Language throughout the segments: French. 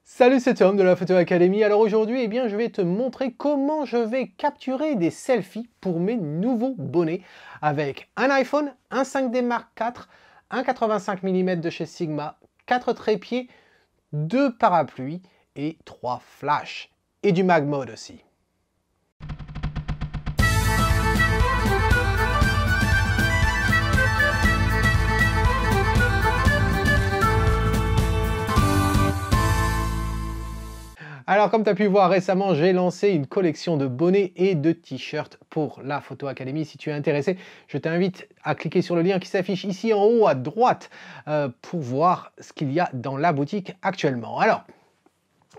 Salut, c'est Tom de la Photo Academy. Alors aujourd'hui, je vais te montrer comment je vais capturer des selfies pour mes nouveaux bonnets avec un iPhone, un 5D Mark IV, un 85 mm de chez Sigma, 4 trépieds, 2 parapluies et 3 flashs. Et du mag mode aussi. Alors, comme tu as pu voir récemment, j'ai lancé une collection de bonnets et de t-shirts pour la Photo Academy. Si tu es intéressé, je t'invite à cliquer sur le lien qui s'affiche ici en haut à droite pour voir ce qu'il y a dans la boutique actuellement. Alors,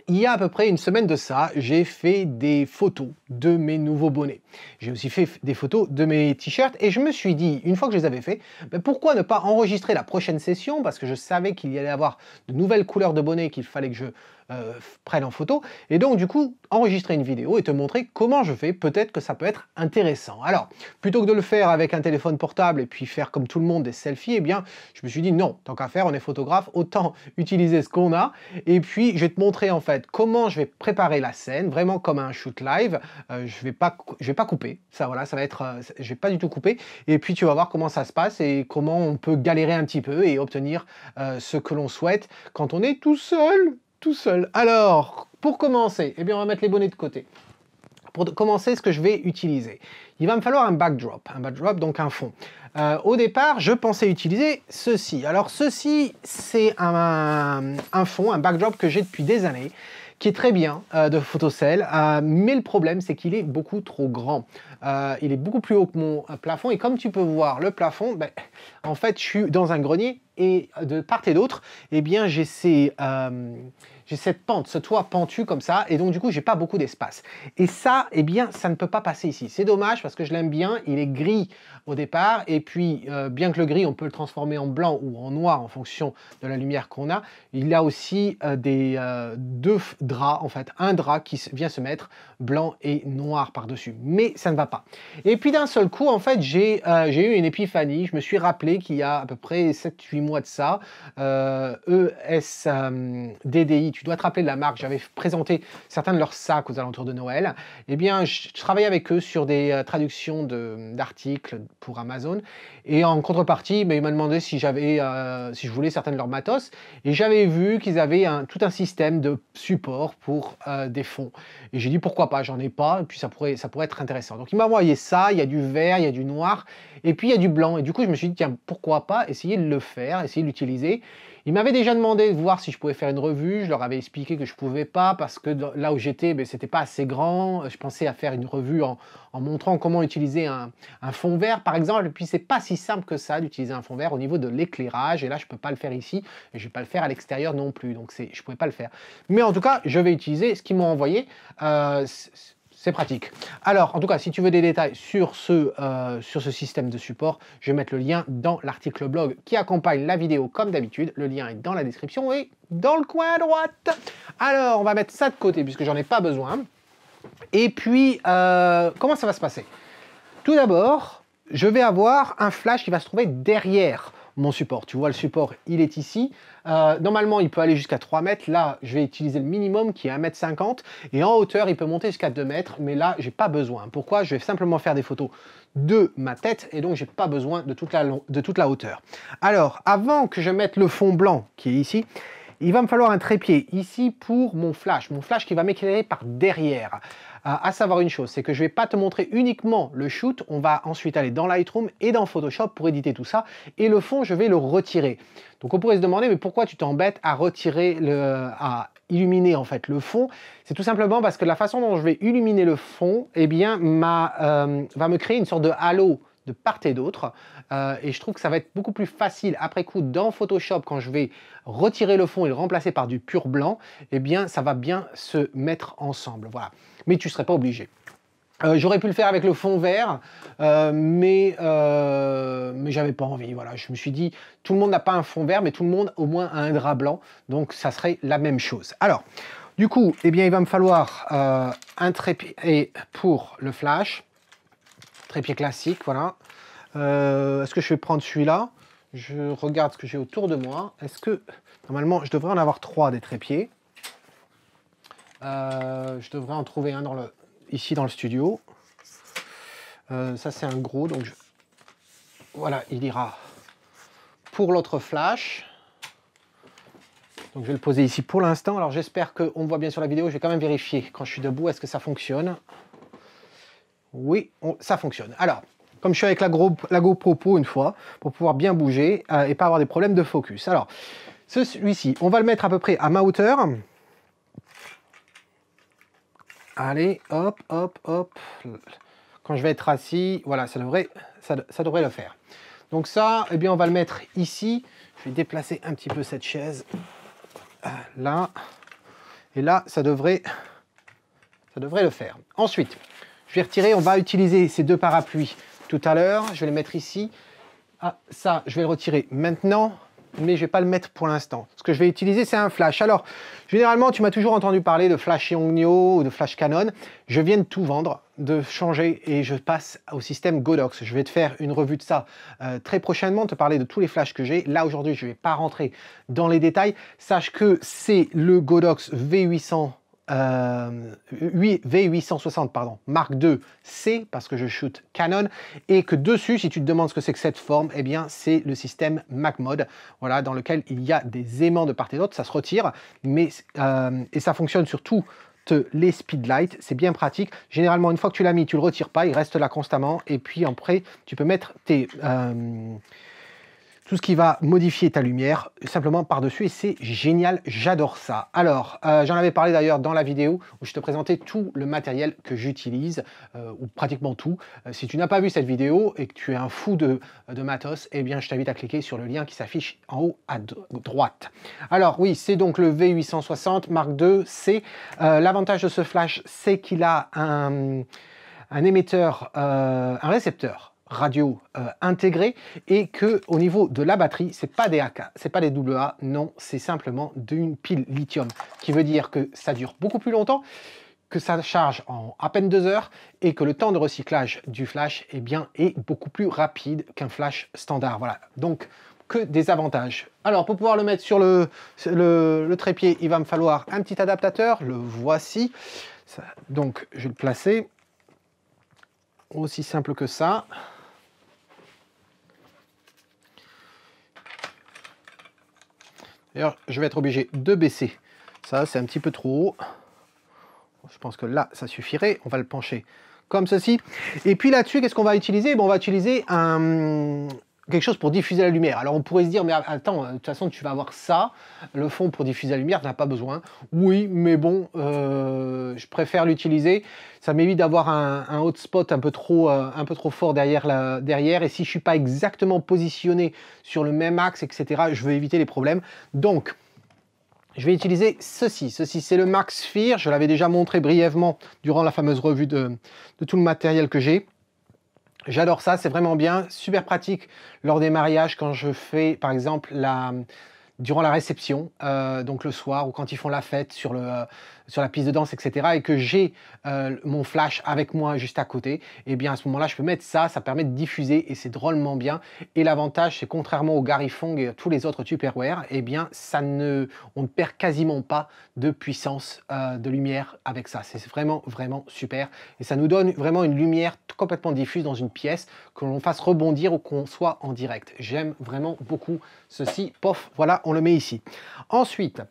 il y a à peu près une semaine de ça, j'ai fait des photos de mes nouveaux bonnets. J'ai aussi fait des photos de mes t-shirts et je me suis dit, une fois que je les avais fait, pourquoi ne pas enregistrer la prochaine session, parce que je savais qu'il y allait avoir de nouvelles couleurs de bonnets qu'il fallait que je prenne en photo, et donc du coup enregistrer une vidéo et te montrer comment je fais. Peut-être que ça peut être intéressant. Alors, plutôt que de le faire avec un téléphone portable et puis faire comme tout le monde des selfies, je me suis dit non, tant qu'à faire, on est photographe, autant utiliser ce qu'on a, et puis je vais te montrer en fait comment je vais préparer la scène, vraiment comme un shoot live. Je vais pas couper, ça voilà, ça va être, je vais pas du tout couper, et puis tu vas voir comment ça se passe et comment on peut galérer un petit peu et obtenir ce que l'on souhaite quand on est tout seul. Alors, pour commencer, on va mettre les bonnets de côté. Pour commencer, ce que je vais utiliser, il va me falloir un backdrop, donc un fond. Au départ, je pensais utiliser ceci. Alors ceci, c'est un fond, un backdrop que j'ai depuis des années, qui est très bien de photocell, mais le problème c'est qu'il est beaucoup trop grand. Il est beaucoup plus haut que mon plafond, et comme tu peux voir le plafond, en fait je suis dans un grenier, et de part et d'autre, j'ai cette pente, ce toit pentu comme ça, et donc du coup j'ai pas beaucoup d'espace. Et ça, ça ne peut pas passer ici. C'est dommage parce que je l'aime bien, il est gris au départ, et puis bien que le gris on peut le transformer en blanc ou en noir en fonction de la lumière qu'on a, il a aussi deux draps, en fait, un drap qui vient se mettre blanc et noir par-dessus, mais ça ne va pas. Et puis d'un seul coup, en fait, j'ai eu une épiphanie. Je me suis rappelé qu'il y a à peu près 7-8 mois de ça, DDI, tu dois te rappeler de la marque, j'avais présenté certains de leurs sacs aux alentours de Noël. Je travaillais avec eux sur des traductions d'articles pour Amazon, et en contrepartie, ils m'ont demandé si je voulais certains de leurs matos, et j'avais vu qu'ils avaient tout un système de support pour des fonds. Et j'ai dit pourquoi pas, j'en ai pas, et puis ça pourrait être intéressant. Donc il m'a envoyé ça, il y a du vert, il y a du noir, et puis il y a du blanc. Et du coup je me suis dit tiens, pourquoi pas essayer de le faire, essayer de l'utiliser. Ils m'avaient déjà demandé de voir si je pouvais faire une revue, je leur avais expliqué que je pouvais pas parce que là où j'étais, c'était pas assez grand. Je pensais à faire une revue en montrant comment utiliser un fond vert par exemple, et puis c'est pas si simple que ça d'utiliser un fond vert au niveau de l'éclairage, et là je peux pas le faire ici, et je vais pas le faire à l'extérieur non plus, donc je pouvais pas le faire. Mais en tout cas, je vais utiliser ce qu'ils m'ont envoyé. C'est pratique. Alors, en tout cas, si tu veux des détails sur ce système de support, je vais mettre le lien dans l'article blog qui accompagne la vidéo comme d'habitude. Le lien est dans la description et dans le coin à droite. Alors, on va mettre ça de côté puisque j'en ai pas besoin. Et puis, comment ça va se passer? Tout d'abord, je vais avoir un flash qui va se trouver derrière mon support. Tu vois, le support, il est ici. Normalement, il peut aller jusqu'à 3 mètres. Là, je vais utiliser le minimum qui est 1,50 m. Et en hauteur, il peut monter jusqu'à 2 mètres. Mais là, j'ai pas besoin. Pourquoi? Je vais simplement faire des photos de ma tête. Et donc, j'ai pas besoin de toute la hauteur. Alors, avant que je mette le fond blanc qui est ici, il va me falloir un trépied ici pour mon flash qui va m'éclairer par derrière. À savoir une chose, c'est que je ne vais pas te montrer uniquement le shoot, on va ensuite aller dans Lightroom et dans Photoshop pour éditer tout ça, et le fond, je vais le retirer. Donc on pourrait se demander, mais pourquoi tu t'embêtes à à illuminer en fait le fond? C'est tout simplement parce que la façon dont je vais illuminer le fond, va me créer une sorte de halo de part et d'autre, et je trouve que ça va être beaucoup plus facile après coup dans Photoshop quand je vais retirer le fond et le remplacer par du pur blanc, ça va bien se mettre ensemble, voilà. Mais tu ne serais pas obligé. J'aurais pu le faire avec le fond vert, mais j'avais pas envie, voilà. Je me suis dit, tout le monde n'a pas un fond vert, mais tout le monde au moins a un drap blanc, donc ça serait la même chose. Alors, du coup, il va me falloir un trépied pour le flash, trépied classique, voilà. Est-ce que je vais prendre celui-là? Je regarde ce que j'ai autour de moi. Est-ce que, normalement, je devrais en avoir 3 des trépieds. Je devrais en trouver un ici dans le studio. Ça, c'est un gros, donc voilà, il ira pour l'autre flash. Donc je vais le poser ici pour l'instant. Alors j'espère qu'on me voit bien sur la vidéo. Je vais quand même vérifier quand je suis debout, est-ce que ça fonctionne? Oui, ça fonctionne. Alors, comme je suis avec la GoPro pour une fois, pour pouvoir bien bouger et pas avoir des problèmes de focus. Alors, celui-ci, on va le mettre à peu près à ma hauteur. Allez, hop, hop, hop. Quand je vais être assis, voilà, ça devrait le faire. Donc ça, eh bien, on va le mettre ici. Je vais déplacer un petit peu cette chaise. Là. Et là, ça devrait le faire. Ensuite, je vais retirer, on va utiliser ces deux parapluies tout à l'heure. Je vais les mettre ici. Ah, ça, je vais le retirer maintenant, mais je ne vais pas le mettre pour l'instant. Ce que je vais utiliser, c'est un flash. Alors, généralement, tu m'as toujours entendu parler de flash Yongnuo ou de flash Canon. Je viens de tout vendre, de changer et je passe au système Godox. Je vais te faire une revue de ça très prochainement, te parler de tous les flashs que j'ai. Là, aujourd'hui, je ne vais pas rentrer dans les détails. Sache que c'est le Godox V860 pardon, Mark II C, parce que je shoot Canon, et que dessus, si tu te demandes ce que c'est que cette forme, eh bien, c'est le système MacMod, voilà, dans lequel il y a des aimants de part et d'autre, ça se retire, mais, et ça fonctionne sur toutes les speedlights, c'est bien pratique. Généralement, une fois que tu l'as mis, tu le retires pas, il reste là constamment, et puis après, tu peux mettre tout ce qui va modifier ta lumière simplement par-dessus et c'est génial, j'adore ça. Alors, j'en avais parlé d'ailleurs dans la vidéo où je te présentais tout le matériel que j'utilise, ou pratiquement tout. Si tu n'as pas vu cette vidéo et que tu es un fou de matos, eh bien je t'invite à cliquer sur le lien qui s'affiche en haut à droite. Alors oui, c'est donc le V860 Mark II C. L'avantage de ce flash, c'est qu'il a un émetteur, un récepteur radio intégré et que au niveau de la batterie, c'est pas des AK, c'est pas des AA, non, c'est simplement d'une pile lithium, qui veut dire que ça dure beaucoup plus longtemps, que ça charge en à peine 2 heures et que le temps de recyclage du flash eh bien, est beaucoup plus rapide qu'un flash standard. Voilà, donc que des avantages. Alors pour pouvoir le mettre sur le trépied, il va me falloir un petit adaptateur, le voici. Donc je vais le placer, aussi simple que ça. D'ailleurs, je vais être obligé de baisser. Ça, c'est un petit peu trop haut. Je pense que là, ça suffirait. On va le pencher comme ceci. Et puis là-dessus, qu'est-ce qu'on va utiliser? Bon, on va utiliser quelque chose pour diffuser la lumière. Alors, on pourrait se dire, mais attends, de toute façon, tu vas avoir ça, le fond pour diffuser la lumière, tu n'as pas besoin. Oui, mais bon, je préfère l'utiliser. Ça m'évite d'avoir un hotspot un peu trop fort derrière. Et si je ne suis pas exactement positionné sur le même axe, etc., je veux éviter les problèmes. Donc, je vais utiliser ceci. Ceci, c'est le Max Sphere. Je l'avais déjà montré brièvement durant la fameuse revue de tout le matériel que j'ai. J'adore ça, c'est vraiment bien, super pratique lors des mariages quand je fais par exemple durant la réception, donc le soir ou quand ils font la fête sur la piste de danse, etc. et que j'ai mon flash avec moi juste à côté, et bien à ce moment-là, je peux mettre ça, ça permet de diffuser et c'est drôlement bien. Et l'avantage, c'est contrairement au Garifong et à tous les autres Tupperware, et bien on ne perd quasiment pas de puissance de lumière avec ça. C'est vraiment, vraiment super. Et ça nous donne vraiment une lumière complètement diffuse dans une pièce, que l'on fasse rebondir ou qu'on soit en direct. J'aime vraiment beaucoup ceci. Pof, voilà, on le met ici. Ensuite,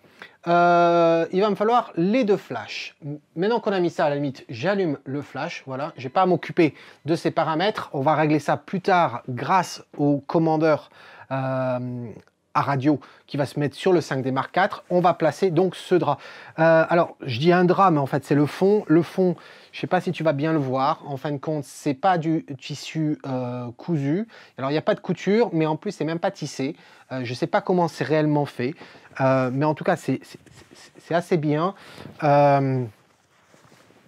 il va me falloir les deux flashs. Maintenant qu'on a mis ça, à la limite, j'allume le flash. Voilà, j'ai pas à m'occuper de ces paramètres. On va régler ça plus tard grâce au commandeur à radio qui va se mettre sur le 5D Mark IV. On va placer donc ce drap. Alors, je dis un drap, mais en fait, c'est le fond. Le fond, je ne sais pas si tu vas bien le voir. En fin de compte, c'est pas du tissu cousu. Alors, il n'y a pas de couture, mais en plus, c'est même pas tissé. Je ne sais pas comment c'est réellement fait. Mais en tout cas, c'est assez bien.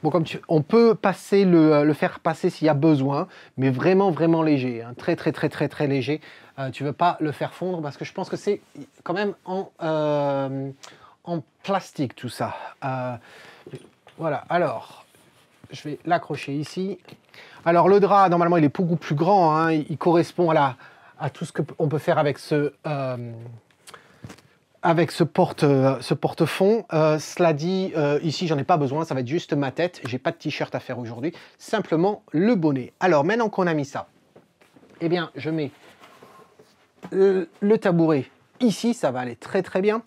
Bon, on peut passer le faire passer s'il y a besoin, mais vraiment, vraiment léger. Hein, très, très, très, très, très léger. Tu ne veux pas le faire fondre parce que je pense que c'est quand même en plastique tout ça. Voilà, alors, je vais l'accrocher ici. Alors, le drap, normalement, il est beaucoup plus grand. Hein, il correspond à tout ce qu'on peut faire avec avec ce porte-fond. Cela dit, ici, j'en ai pas besoin, ça va être juste ma tête. J'ai pas de t-shirt à faire aujourd'hui, simplement le bonnet. Alors, maintenant qu'on a mis ça, eh bien, je mets le tabouret ici, ça va aller très très bien.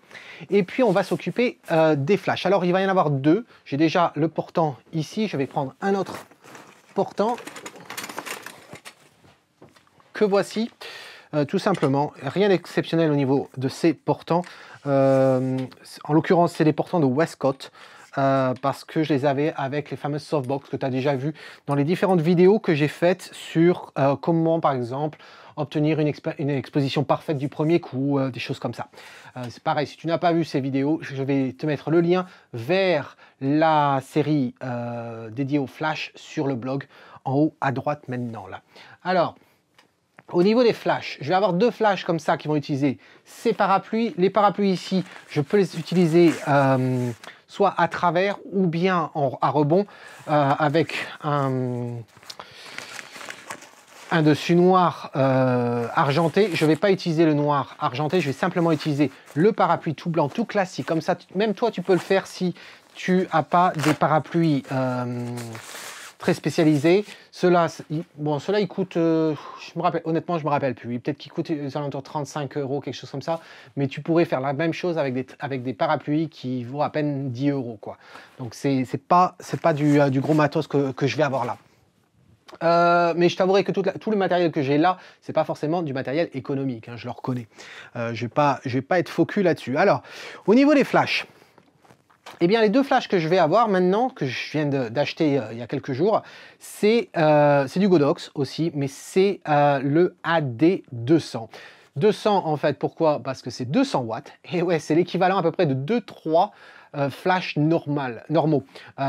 Et puis, on va s'occuper des flashs. Alors, il va y en avoir deux. J'ai déjà le portant ici. Je vais prendre un autre portant que voici. Tout simplement, rien d'exceptionnel au niveau de ces portants. En l'occurrence, c'est des portants de Westcott. Parce que je les avais avec les fameuses softbox que tu as déjà vu dans les différentes vidéos que j'ai faites sur comment, par exemple, obtenir une exposition parfaite du premier coup, des choses comme ça. C'est pareil, si tu n'as pas vu ces vidéos, je vais te mettre le lien vers la série dédiée au flash sur le blog, en haut à droite maintenant. Là. Alors, au niveau des flashs, je vais avoir deux flashs comme ça qui vont utiliser ces parapluies. Les parapluies ici, je peux les utiliser soit à travers ou bien à rebond avec un dessus noir argenté. Je ne vais pas utiliser le noir argenté, je vais simplement utiliser le parapluie tout blanc, tout classique. Comme ça, même toi, tu peux le faire si tu n'as pas des parapluies très spécialisés. Ceux-là, ils coûtent, honnêtement, je me rappelle plus. Peut-être qu'ils coûtent aux alentours de 35 €, quelque chose comme ça. Mais tu pourrais faire la même chose avec des parapluies qui vaut à peine 10 €, quoi. Donc, c'est pas du gros matos que je vais avoir là. Mais je t'avouerai que tout le matériel que j'ai là, c'est pas forcément du matériel économique, hein, je le reconnais. Je vais pas être focus là-dessus. Alors, au niveau des flashs, eh bien, les deux flashs que je vais avoir maintenant, que je viens d'acheter il y a quelques jours, c'est du Godox aussi, mais c'est le AD200. 200 en fait, pourquoi? Parce que c'est 200 watts, et ouais, c'est l'équivalent à peu près de 2-3 flashs normaux.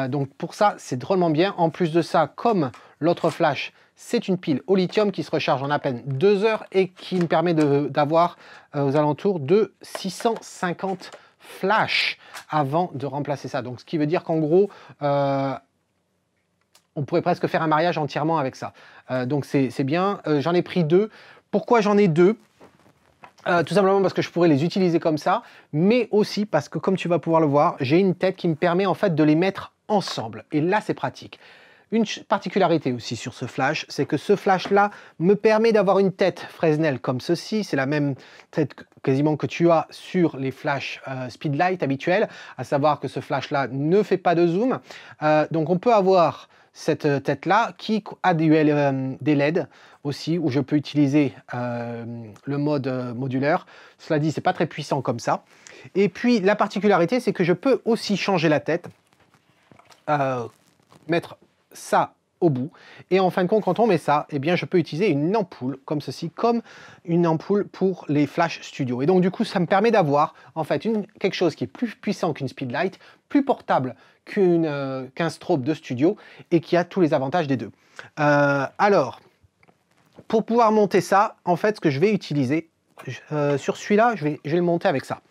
Donc pour ça, c'est drôlement bien. En plus de ça, comme l'autre flash, c'est une pile au lithium qui se recharge en à peine 2 heures et qui me permet d'avoir aux alentours de 650 flash avant de remplacer ça. Donc ce qui veut dire qu'en gros, on pourrait presque faire un mariage entièrement avec ça. Donc c'est bien. J'en ai pris deux. Pourquoi j'en ai deux? Tout simplement parce que je pourrais les utiliser comme ça, mais aussi parce que, comme tu vas pouvoir le voir, j'ai une tête qui me permet en fait de les mettre ensemble. Et là, c'est pratique. Une particularité aussi sur ce flash, c'est que ce flash-là me permet d'avoir une tête Fresnel comme ceci. C'est la même tête quasiment que tu as sur les flashs Speedlight habituels, à savoir que ce flash-là ne fait pas de zoom. Donc on peut avoir cette tête-là qui a des LED aussi, où je peux utiliser le mode modulaire. Cela dit, c'est pas très puissant comme ça. Et puis la particularité, c'est que je peux aussi changer la tête, mettre ça au bout, et en fin de compte, quand on met ça, eh bien je peux utiliser une ampoule comme ceci, comme une ampoule pour les flash studio. Et donc du coup, ça me permet d'avoir en fait quelque chose qui est plus puissant qu'une Speedlight, plus portable qu'un strobe de studio, et qui a tous les avantages des deux. Alors, pour pouvoir monter ça, en fait, ce que je vais utiliser sur celui-là, je vais le monter avec ça.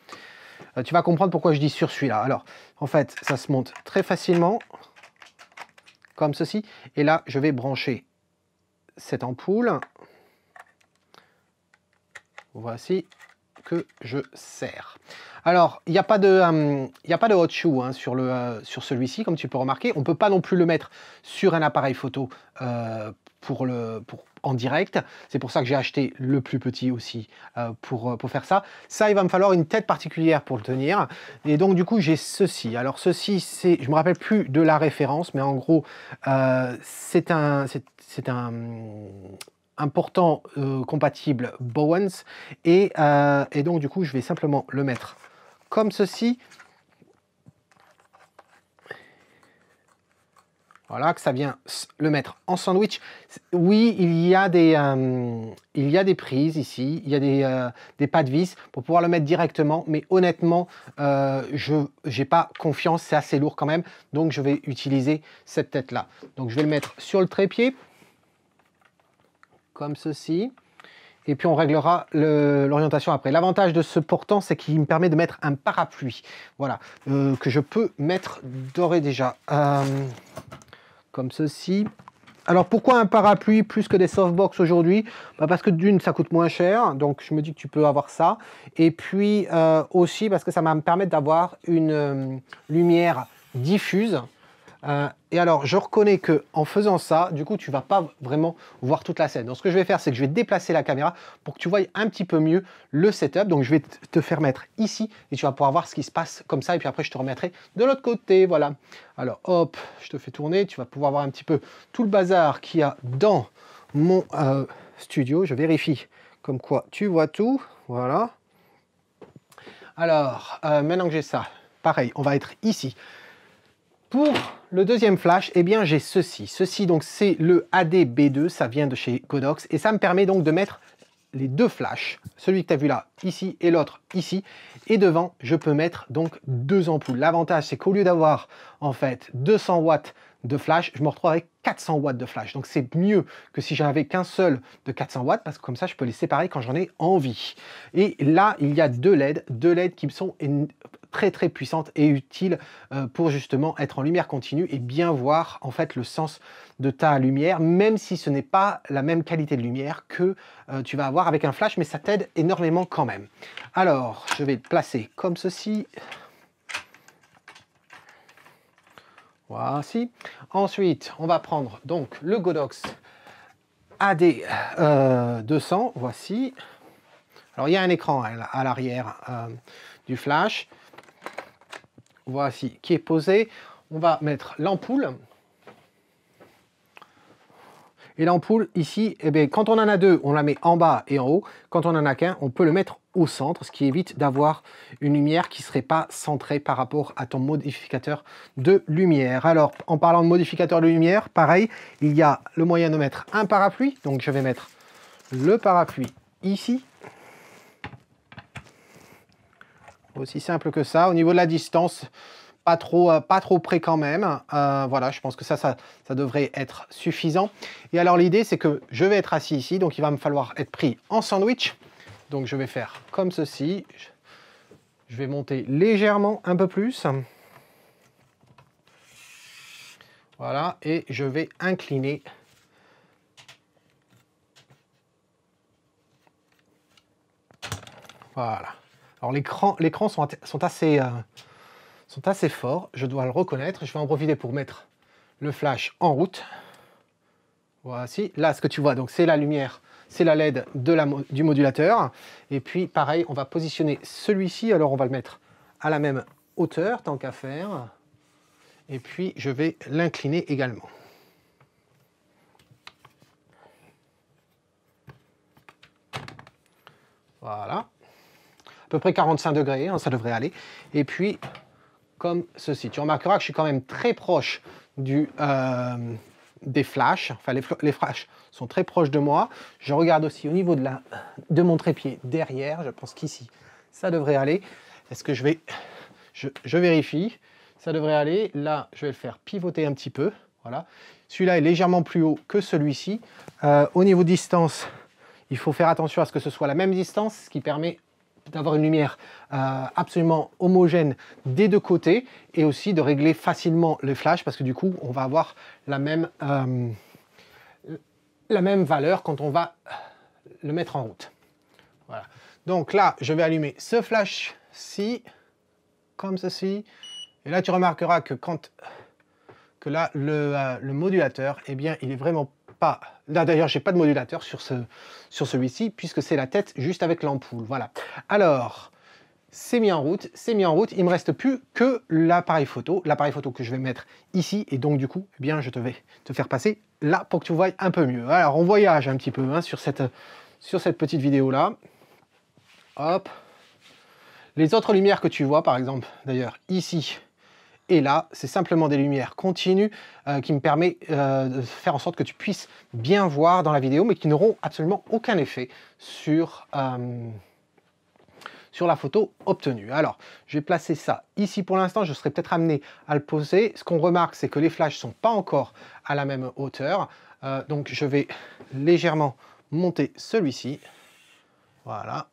Tu vas comprendre pourquoi je dis sur celui-là. Alors, en fait, ça se monte très facilement, comme ceci. Et là, je vais brancher cette ampoule. Voici que je serre. Alors, il n'y a pas de hot shoe hein, sur celui-ci, comme tu peux remarquer. On ne peut pas non plus le mettre sur un appareil photo en direct. C'est pour ça que j'ai acheté le plus petit aussi pour faire ça. Ça, il va me falloir une tête particulière pour le tenir. Et donc, du coup, j'ai ceci. Alors, ceci, je ne me rappelle plus de la référence, mais en gros, c'est un portant compatible Bowens. Et donc, du coup, je vais simplement le mettre comme ceci. Voilà, que ça vient le mettre en sandwich. Oui, il y a des prises ici, il y a des pas de vis pour pouvoir le mettre directement, mais honnêtement, je n'ai pas confiance, c'est assez lourd quand même, donc je vais utiliser cette tête-là. Donc je vais le mettre sur le trépied, comme ceci. Et puis on réglera l'orientation après. L'avantage de ce portant, c'est qu'il me permet de mettre un parapluie. Voilà, que je peux mettre d'ores et déjà. Comme ceci. Alors pourquoi un parapluie plus que des softbox aujourd'hui? Bah parce que d'une, ça coûte moins cher, donc je me dis que tu peux avoir ça. Et puis aussi parce que ça va me permettre d'avoir une lumière diffuse. Et alors, je reconnais que en faisant ça, du coup, tu vas pas vraiment voir toute la scène. Donc, ce que je vais faire, c'est que je vais déplacer la caméra pour que tu voies un petit peu mieux le setup. Donc, je vais te faire mettre ici et tu vas pouvoir voir ce qui se passe comme ça. Et puis après, je te remettrai de l'autre côté. Voilà. Alors, hop, je te fais tourner. Tu vas pouvoir voir un petit peu tout le bazar qu'il y a dans mon studio. Je vérifie comme quoi tu vois tout. Voilà. Alors, maintenant que j'ai ça, pareil, on va être ici. Pour le deuxième flash, eh bien j'ai ceci. Ceci, donc c'est le AD-B2, ça vient de chez Godox, et ça me permet donc de mettre les deux flashs, celui que tu as vu là, ici, et l'autre ici, et devant, je peux mettre donc deux ampoules. L'avantage, c'est qu'au lieu d'avoir en fait 200 watts de flash, je me retrouve avec 400 watts de flash. Donc c'est mieux que si j'avais qu'un seul de 400 watts, parce que comme ça, je peux les séparer quand j'en ai envie. Et là, il y a deux LED qui sont très puissantes et utiles pour justement être en lumière continue et bien voir en fait le sens de ta lumière, même si ce n'est pas la même qualité de lumière que tu vas avoir avec un flash, mais ça t'aide énormément quand même. Alors, je vais le placer comme ceci. Voici. Ensuite, on va prendre donc le Godox AD 200. Voici. Alors, il y a un écran à l'arrière du flash. Voici qui est posé. On va mettre l'ampoule. Et l'ampoule ici, eh bien, quand on en a deux, on la met en bas et en haut. Quand on en a qu'un, on peut le mettre au centre, ce qui évite d'avoir une lumière qui ne serait pas centrée par rapport à ton modificateur de lumière. Alors, en parlant de modificateur de lumière, pareil, il y a le moyen de mettre un parapluie. Donc, je vais mettre le parapluie ici. Aussi simple que ça. Au niveau de la distance, pas trop près quand même. Voilà, je pense que ça devrait être suffisant. Et alors l'idée, c'est que je vais être assis ici, donc il va me falloir être pris en sandwich. Donc je vais faire comme ceci. Je vais monter légèrement un peu plus. Voilà, et je vais incliner. Voilà. Alors l'écran sont assez forts, je dois le reconnaître. Je vais en profiter pour mettre le flash en route. Voici, là ce que tu vois, donc c'est la lumière, c'est la LED du modulateur. Et puis pareil, on va positionner celui-ci, alors on va le mettre à la même hauteur, tant qu'à faire. Et puis je vais l'incliner également. Voilà. À peu près 45 degrés, hein, ça devrait aller. Et puis, comme ceci. Tu remarqueras que je suis quand même très proche des flashs. Enfin, les flashs sont très proches de moi. Je regarde aussi au niveau de mon trépied derrière. Je pense qu'ici, ça devrait aller. Est-ce que je vérifie. Ça devrait aller. Là, je vais le faire pivoter un petit peu. Voilà. Celui-là est légèrement plus haut que celui-ci. Au niveau distance, il faut faire attention à ce que ce soit la même distance, ce qui permet d'avoir une lumière absolument homogène des deux côtés et aussi de régler facilement les flashs parce que du coup on va avoir la même valeur quand on va le mettre en route. Voilà. Donc là je vais allumer ce flash-ci comme ceci et là tu remarqueras que là le modulateur, eh bien il est vraiment pas... Là d'ailleurs j'ai pas de modulateur sur celui-ci puisque c'est la tête juste avec l'ampoule. Voilà. Alors c'est mis en route, il me reste plus que l'appareil photo que je vais mettre ici et donc du coup eh bien je vais te faire passer là pour que tu vois un peu mieux. Alors on voyage un petit peu hein, sur cette petite vidéo là. Hop. Les autres lumières que tu vois par exemple d'ailleurs ici et là, c'est simplement des lumières continues qui me permet de faire en sorte que tu puisses bien voir dans la vidéo, mais qui n'auront absolument aucun effet sur la photo obtenue. Alors, je vais placer ça ici pour l'instant. Je serai peut-être amené à le poser. Ce qu'on remarque, c'est que les flashs ne sont pas encore à la même hauteur. Donc, je vais légèrement monter celui-ci. Voilà.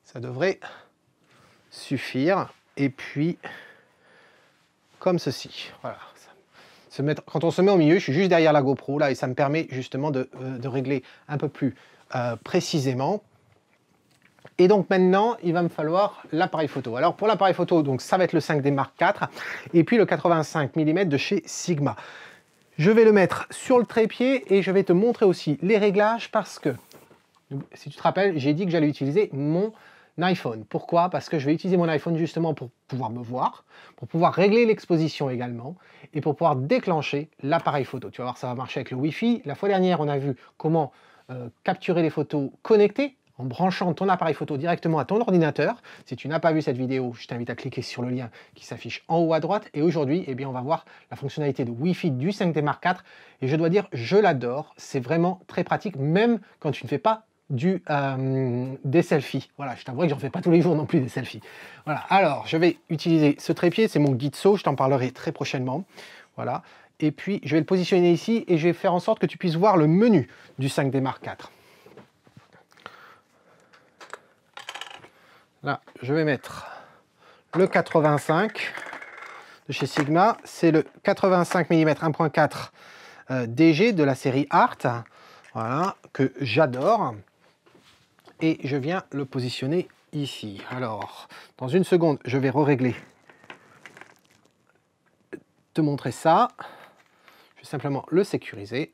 Ça devrait suffire. Et puis, comme ceci. Voilà. Quand on se met au milieu, je suis juste derrière la GoPro là et ça me permet justement de régler un peu plus précisément. Et donc maintenant, il va me falloir l'appareil photo. Alors pour l'appareil photo, donc ça va être le 5D Mark IV et puis le 85 mm de chez Sigma. Je vais le mettre sur le trépied et je vais te montrer aussi les réglages parce que, si tu te rappelles, j'ai dit que j'allais utiliser mon iPhone. Pourquoi? Parce que je vais utiliser mon iPhone justement pour pouvoir me voir, pour pouvoir régler l'exposition également et pour pouvoir déclencher l'appareil photo. Tu vas voir, ça va marcher avec le Wi-Fi. La fois dernière, on a vu comment capturer les photos connectées en branchant ton appareil photo directement à ton ordinateur. Si tu n'as pas vu cette vidéo, je t'invite à cliquer sur le lien qui s'affiche en haut à droite. Et aujourd'hui, eh bien, on va voir la fonctionnalité de Wi-Fi du 5D Mark IV. Et je dois dire, je l'adore. C'est vraiment très pratique, même quand tu ne fais pas des selfies. Voilà, je t'avoue que j'en fais pas tous les jours non plus des selfies. Voilà, alors je vais utiliser ce trépied, c'est mon guide saut, je t'en parlerai très prochainement. Voilà, et puis je vais le positionner ici et je vais faire en sorte que tu puisses voir le menu du 5D Mark IV. Là, je vais mettre le 85 de chez Sigma, c'est le 85 mm 1.4 DG de la série Art, voilà, que j'adore. Et je viens le positionner ici. Alors, dans une seconde, je vais régler, te montrer ça. Je vais simplement le sécuriser.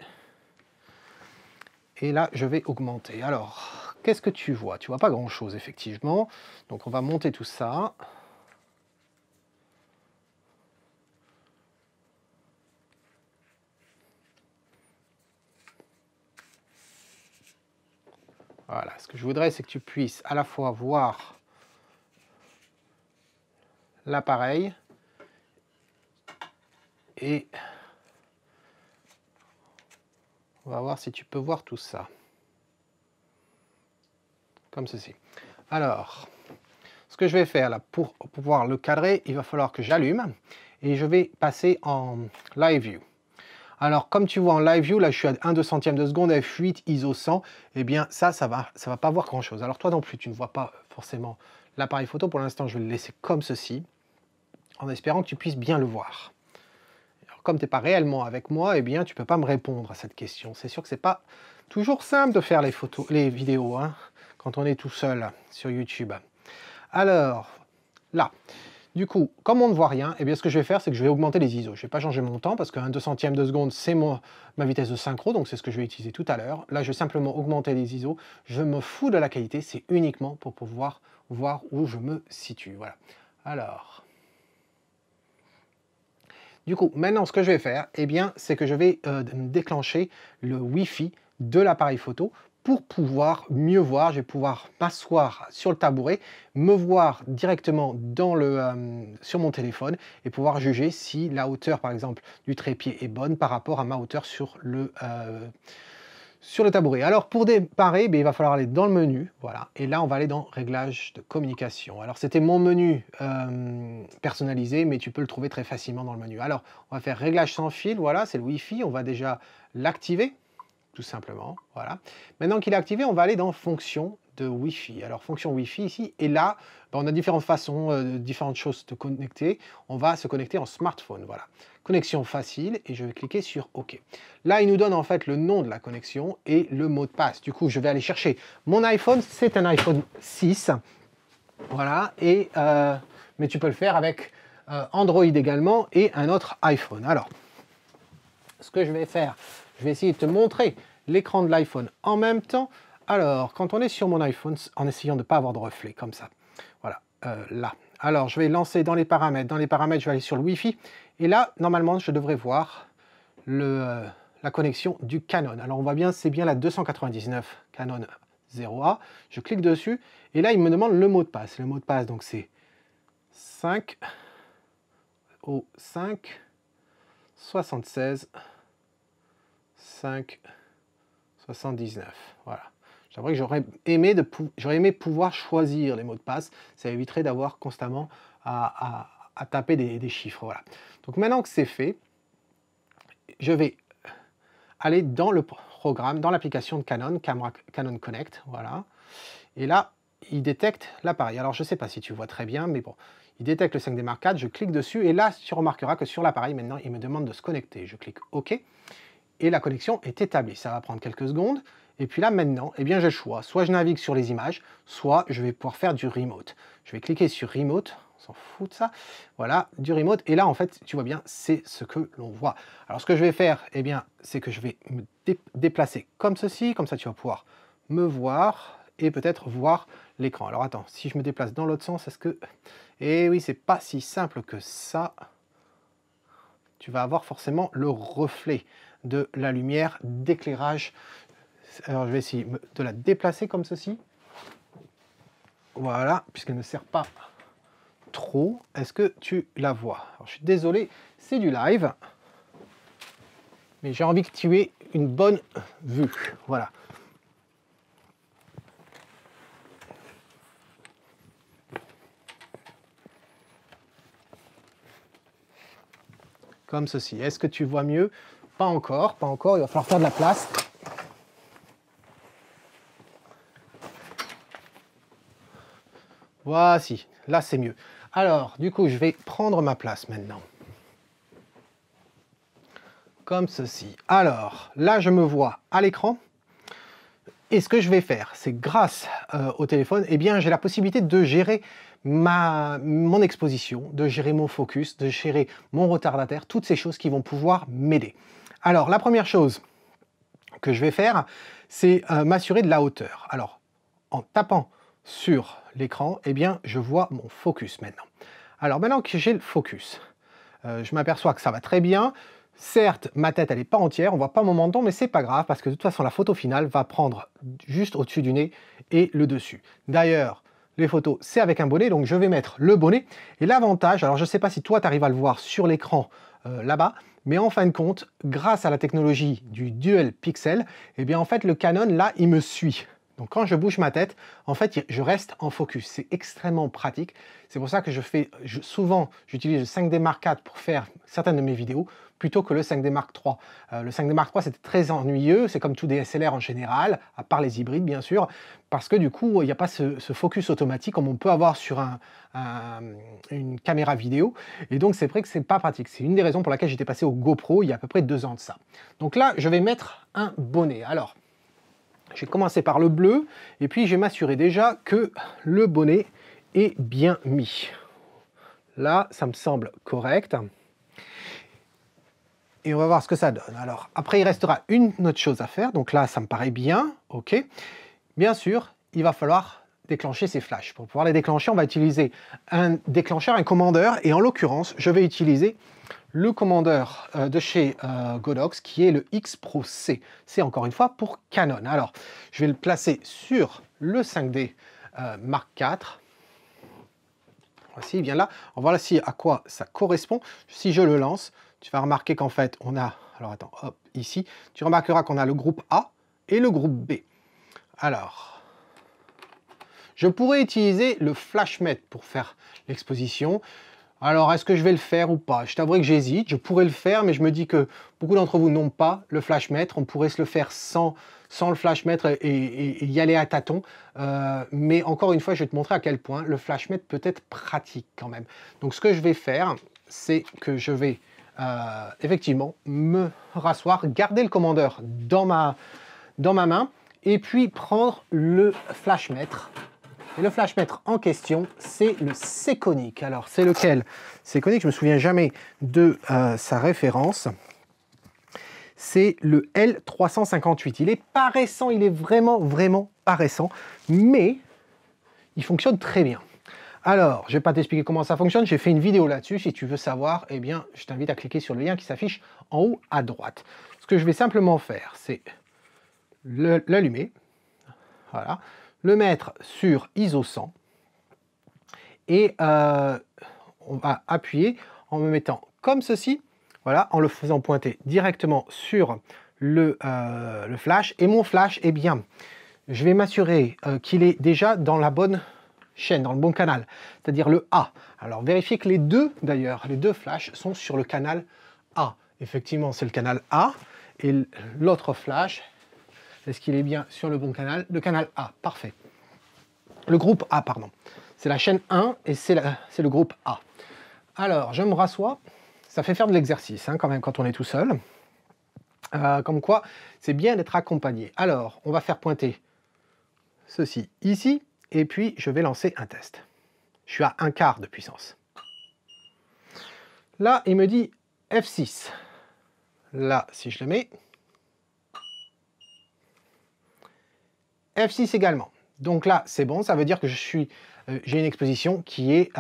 Et là, je vais augmenter. Alors, qu'est-ce que tu vois? Tu vois pas grand-chose, effectivement. Donc, on va monter tout ça. Voilà, ce que je voudrais, c'est que tu puisses à la fois voir l'appareil et on va voir si tu peux voir tout ça. Comme ceci. Alors, ce que je vais faire là, pour pouvoir le cadrer, il va falloir que j'allume et je vais passer en Live View. Alors, comme tu vois en Live View, là je suis à 1/200 de seconde, f8, ISO 100, eh bien ça va pas voir grand chose. Alors toi non plus, tu ne vois pas forcément l'appareil photo. Pour l'instant, je vais le laisser comme ceci, en espérant que tu puisses bien le voir. Alors, comme tu n'es pas réellement avec moi, eh bien tu ne peux pas me répondre à cette question. C'est sûr que c'est pas toujours simple de faire les photos, les vidéos, hein, quand on est tout seul sur YouTube. Alors, là, du coup, comme on ne voit rien, eh bien, ce que je vais faire, c'est que je vais augmenter les ISO. Je ne vais pas changer mon temps parce qu'un 200e de seconde, c'est ma vitesse de synchro, donc c'est ce que je vais utiliser tout à l'heure. Là, je vais simplement augmenter les ISO. Je me fous de la qualité, c'est uniquement pour pouvoir voir où je me situe. Voilà. Alors, du coup, maintenant, ce que je vais faire, eh bien, c'est que je vais déclencher le Wi-Fi de l'appareil photo pour pouvoir mieux voir. Je vais pouvoir m'asseoir sur le tabouret, me voir directement sur mon téléphone et pouvoir juger si la hauteur, par exemple, du trépied est bonne par rapport à ma hauteur sur le tabouret. Alors pour démarrer, il va falloir aller dans le menu, voilà, et là on va aller dans Réglages de communication. Alors c'était mon menu personnalisé, mais tu peux le trouver très facilement dans le menu. Alors on va faire Réglages sans fil, voilà, c'est le Wi-Fi, on va déjà l'activer, tout simplement, voilà. Maintenant qu'il est activé, on va aller dans Fonction de Wi-Fi. Alors fonction Wi-Fi ici, et là, on a différentes façons, différentes choses de connecter. On va se connecter en smartphone, voilà. Connexion facile, et je vais cliquer sur OK. Là, il nous donne en fait le nom de la connexion et le mot de passe. Du coup, je vais aller chercher mon iPhone, c'est un iPhone 6, voilà, mais tu peux le faire avec Android également et un autre iPhone. Alors, ce que je vais faire, je vais essayer de te montrer l'écran de l'iPhone en même temps. Alors, quand on est sur mon iPhone, en essayant de ne pas avoir de reflet, comme ça, voilà, là. Alors, je vais lancer dans les paramètres. Dans les paramètres, je vais aller sur le Wi-Fi. Et là, normalement, je devrais voir la connexion du Canon. Alors, on voit bien, c'est bien la 299 Canon 0A. Je clique dessus. Et là, il me demande le mot de passe. Le mot de passe, donc, c'est 5 au 5 76 5 79. Voilà. J'aimerais que j'aurais aimé pouvoir choisir les mots de passe. Ça éviterait d'avoir constamment à taper des chiffres. Voilà. Donc maintenant que c'est fait, je vais aller dans le programme, dans l'application de Canon, Canon Connect. Voilà. Et là, il détecte l'appareil. Alors, je ne sais pas si tu vois très bien, mais bon, il détecte le 5D Mark IV, je clique dessus, et là, tu remarqueras que sur l'appareil, maintenant, il me demande de se connecter. Je clique OK, et la connexion est établie. Ça va prendre quelques secondes, et puis là, maintenant, eh bien, j'ai le choix. Soit je navigue sur les images, soit je vais pouvoir faire du remote. Je vais cliquer sur remote, on s'en fout de ça. Voilà, du remote, et là, en fait, tu vois bien, c'est ce que l'on voit. Alors, ce que je vais faire, eh bien, c'est que je vais me déplacer comme ceci, comme ça, tu vas pouvoir me voir, et peut-être voir l'écran. Alors attends, si je me déplace dans l'autre sens, est-ce que... Eh oui, c'est pas si simple que ça. Tu vas avoir forcément le reflet de la lumière d'éclairage. Alors je vais essayer de la déplacer comme ceci. Voilà, puisqu'elle ne sert pas trop. Est-ce que tu la vois? Alors, je suis désolé, c'est du live. Mais j'ai envie que tu aies une bonne vue. Voilà. Comme ceci. Est-ce que tu vois mieux? Pas encore, pas encore. Il va falloir faire de la place. Voici, là c'est mieux. Alors, du coup, je vais prendre ma place maintenant. Comme ceci. Alors, là, je me vois à l'écran. Et ce que je vais faire, c'est grâce au téléphone, eh bien, j'ai la possibilité de gérer mon exposition, de gérer mon focus, de gérer mon retardataire, toutes ces choses qui vont pouvoir m'aider. Alors, la première chose que je vais faire, c'est m'assurer de la hauteur. Alors, en tapant sur l'écran, eh bien, je vois mon focus maintenant. Alors, maintenant que j'ai le focus, je m'aperçois que ça va très bien. Certes, ma tête, elle n'est pas entière, on ne voit pas mon menton, mais c'est pas grave, parce que de toute façon, la photo finale va prendre juste au-dessus du nez et le dessus. D'ailleurs, les photos, c'est avec un bonnet, donc je vais mettre le bonnet. Et l'avantage, alors je ne sais pas si toi, tu arrives à le voir sur l'écran là-bas, mais en fin de compte, grâce à la technologie du Dual Pixel, eh bien en fait, le Canon, là, il me suit. Donc quand je bouge ma tête, en fait, je reste en focus. C'est extrêmement pratique. C'est pour ça que souvent, j'utilise le 5D Mark IV pour faire certaines de mes vidéos, plutôt que le 5D Mark III. Le 5D Mark III, c'était très ennuyeux, c'est comme tout DSLR en général, à part les hybrides bien sûr, parce que du coup, il n'y a pas ce focus automatique comme on peut avoir sur une caméra vidéo, et donc c'est vrai que c'est pas pratique. C'est une des raisons pour laquelle j'étais passé au GoPro il y a à peu près 2 ans de ça. Donc là, je vais mettre un bonnet. Alors, je vais commencer par le bleu, et puis je vais m'assurer déjà que le bonnet est bien mis. Là, ça me semble correct. Et on va voir ce que ça donne. Alors, après, il restera une autre chose à faire. Donc là, ça me paraît bien, ok. Bien sûr, il va falloir déclencher ces flashs. Pour pouvoir les déclencher, on va utiliser un déclencheur, un commandeur. Et en l'occurrence, je vais utiliser le commandeur de chez Godox, qui est le X Pro C. C'est encore une fois pour Canon. Alors, je vais le placer sur le 5D Mark IV. Voici, bien là. Voilà à quoi ça correspond. Si je le lance, tu vas remarquer qu'en fait, on a... Alors attends, hop, ici. Tu remarqueras qu'on a le groupe A et le groupe B. Alors, je pourrais utiliser le FlashMet pour faire l'exposition. Alors, est-ce que je vais le faire ou pas? Je t'avouerai que j'hésite. Je pourrais le faire, mais je me dis que beaucoup d'entre vous n'ont pas le FlashMet. On pourrait se le faire sans le FlashMet et y aller à tâtons. Mais encore une fois, je vais te montrer à quel point le FlashMet peut être pratique quand même. Donc, ce que je vais faire, c'est que je vais effectivement me rasseoir, garder le commandeur dans ma main, et puis prendre le flashmètre. Et le flashmètre en question, c'est le Sekonic. Alors, c'est lequel? Sekonic, je ne me souviens jamais de sa référence. C'est le L358. Il est pas récent, il est vraiment, vraiment pas récent, mais il fonctionne très bien. Alors, je ne vais pas t'expliquer comment ça fonctionne, j'ai fait une vidéo là-dessus. Si tu veux savoir, eh bien, je t'invite à cliquer sur le lien qui s'affiche en haut à droite. Ce que je vais simplement faire, c'est l'allumer, voilà, le mettre sur ISO 100, et on va appuyer en me mettant comme ceci, voilà, en le faisant pointer directement sur le flash. Et mon flash, eh bien, je vais m'assurer qu'il est déjà dans la bonne chaîne, dans le bon canal, c'est-à-dire le A. Alors vérifiez que les deux flashs sont sur le canal A. Effectivement, c'est le canal A, et l'autre flash, est-ce qu'il est bien sur le bon canal? Le canal A, parfait. le groupe A, pardon. C'est la chaîne 1 et c'est le groupe A. Alors, je me rassois. Ça fait faire de l'exercice hein, quand même quand on est tout seul. Comme quoi, c'est bien d'être accompagné. Alors, on va faire pointer ceci ici. Et puis, je vais lancer un test. Je suis à 1/4 de puissance. Là, il me dit F6. Là, si je le mets, F6 également. Donc là, c'est bon, ça veut dire que j'ai une exposition qui est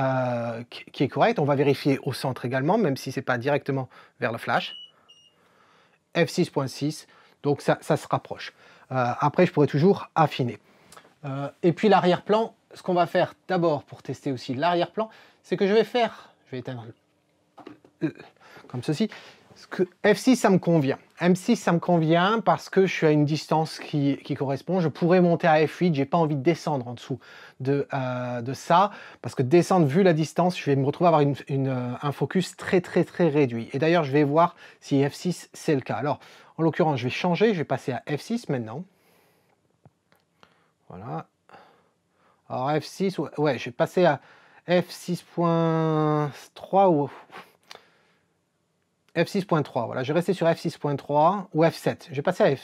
correcte. On va vérifier au centre également, même si ce n'est pas directement vers le flash. F6.6, donc ça se rapproche. Après, je pourrais toujours affiner. Et puis l'arrière-plan, ce qu'on va faire d'abord pour tester aussi l'arrière-plan, c'est que je vais éteindre comme ceci. F6, ça me convient. M6, ça me convient parce que je suis à une distance qui correspond. Je pourrais monter à F8, j'ai pas envie de descendre en dessous de ça, parce que descendre, vu la distance, je vais me retrouver à avoir un focus très réduit. Et d'ailleurs, je vais voir si F6, c'est le cas. Alors, en l'occurrence, je vais changer, je vais passer à F6 maintenant. Voilà. Alors F6, ouais, je vais passer à F6.3 ou F6.3, voilà, je vais rester sur F6.3 ou F7. Je vais passer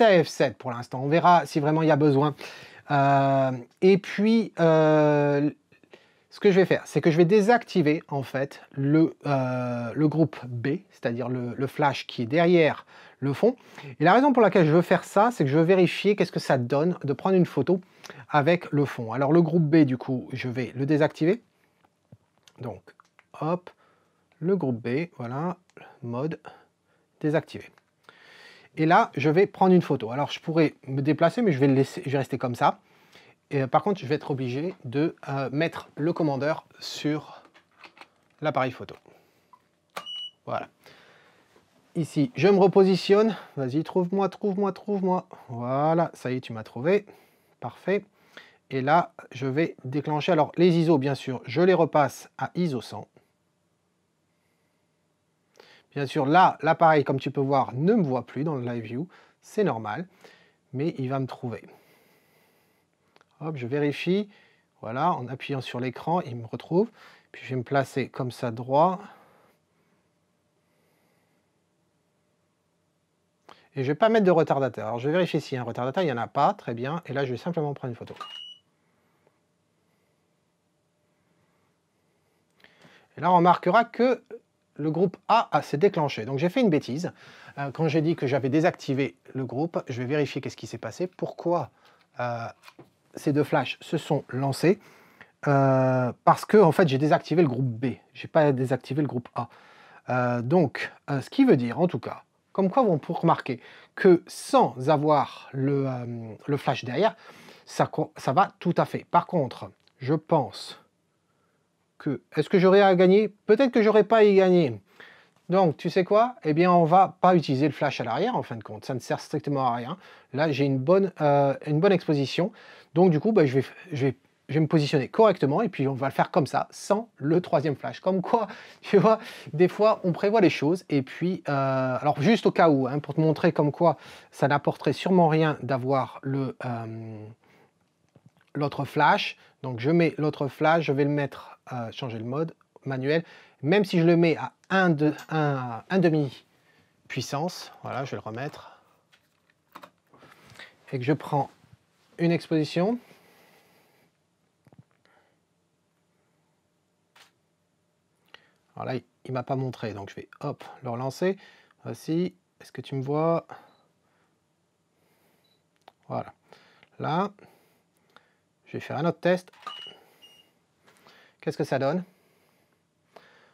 à F7 pour l'instant. On verra si vraiment il y a besoin. Et puis, ce que je vais faire, c'est que je vais désactiver en fait le groupe B, c'est-à-dire le flash qui est derrière le fond. Et la raison pour laquelle je veux faire ça, c'est que je veux vérifier qu'est-ce que ça donne de prendre une photo avec le fond. Alors le groupe B, du coup, je vais le désactiver. Donc, hop. Le groupe B, voilà, mode désactivé. Et là, je vais prendre une photo. Alors, je pourrais me déplacer, mais je vais rester comme ça. Et par contre, je vais être obligé de mettre le commandeur sur l'appareil photo. Voilà. Ici, je me repositionne. Vas-y, trouve-moi. Voilà, ça y est, tu m'as trouvé. Parfait. Et là, je vais déclencher. Alors, les ISO, bien sûr, je les repasse à ISO 100. Bien sûr, là, l'appareil, comme tu peux voir, ne me voit plus dans le Live View. C'est normal, mais il va me trouver. Hop, je vérifie. Voilà, en appuyant sur l'écran, il me retrouve. Puis je vais me placer comme ça droit. Et je ne vais pas mettre de retardateur. Alors, je vais vérifier s'il y a un retardateur. Il n'y en a pas, très bien. Et là, je vais simplement prendre une photo. Et là, on remarquera que le groupe A s'est déclenché. Donc j'ai fait une bêtise. Quand j'ai dit que j'avais désactivé le groupe, je vais vérifier qu'est-ce qui s'est passé. Pourquoi ces deux flashs se sont lancés parce que en fait, j'ai désactivé le groupe B. Je n'ai pas désactivé le groupe A. Donc, ce qui veut dire, en tout cas, comme quoi on peut remarquer que sans avoir le flash derrière, ça va tout à fait. Par contre, je pense est-ce que j'aurais à gagner? Peut-être que j'aurais pas à y gagner. Donc, tu sais quoi? Eh bien, on va pas utiliser le flash à l'arrière, en fin de compte. Ça ne sert strictement à rien. Là, j'ai une bonne exposition. Donc, du coup, bah, je vais me positionner correctement et puis on va le faire comme ça, sans le troisième flash. Comme quoi, tu vois, des fois, on prévoit les choses. Et puis, alors, juste au cas où, hein, pour te montrer comme quoi ça n'apporterait sûrement rien d'avoir l'autre flash. Donc je mets l'autre flash, je vais le mettre, changer le mode manuel, même si je le mets à 1,5 puissance, voilà, je vais le remettre, et que je prends une exposition. Alors là, il ne m'a pas montré, donc je vais hop, le relancer. Voici, est-ce que tu me vois? Voilà. Là, je vais faire un autre test. Qu'est-ce que ça donne?